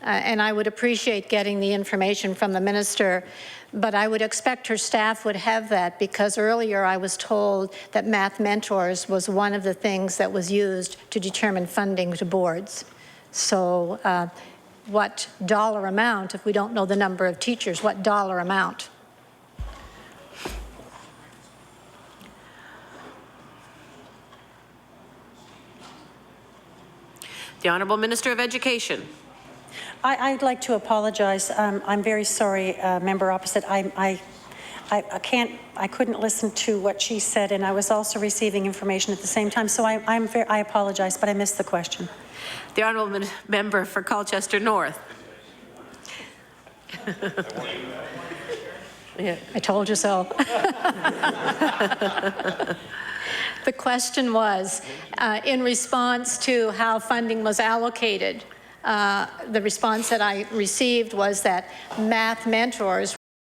And I would appreciate getting the information from the minister, but I would expect her staff would have that, because earlier I was told that math mentors was one of the things that was used to determine funding to boards. So what dollar amount, if we don't know the number of teachers, what dollar amount? The Honourable Minister of Education. I'd like to apologize. I'm very sorry, member opposite. I couldn't listen to what she said, and I was also receiving information at the same time. So I apologize, but I missed the question. The honourable member for Colchester North. Yeah, I told you so. The question was, in response to how funding was allocated, the response that I received was that math mentors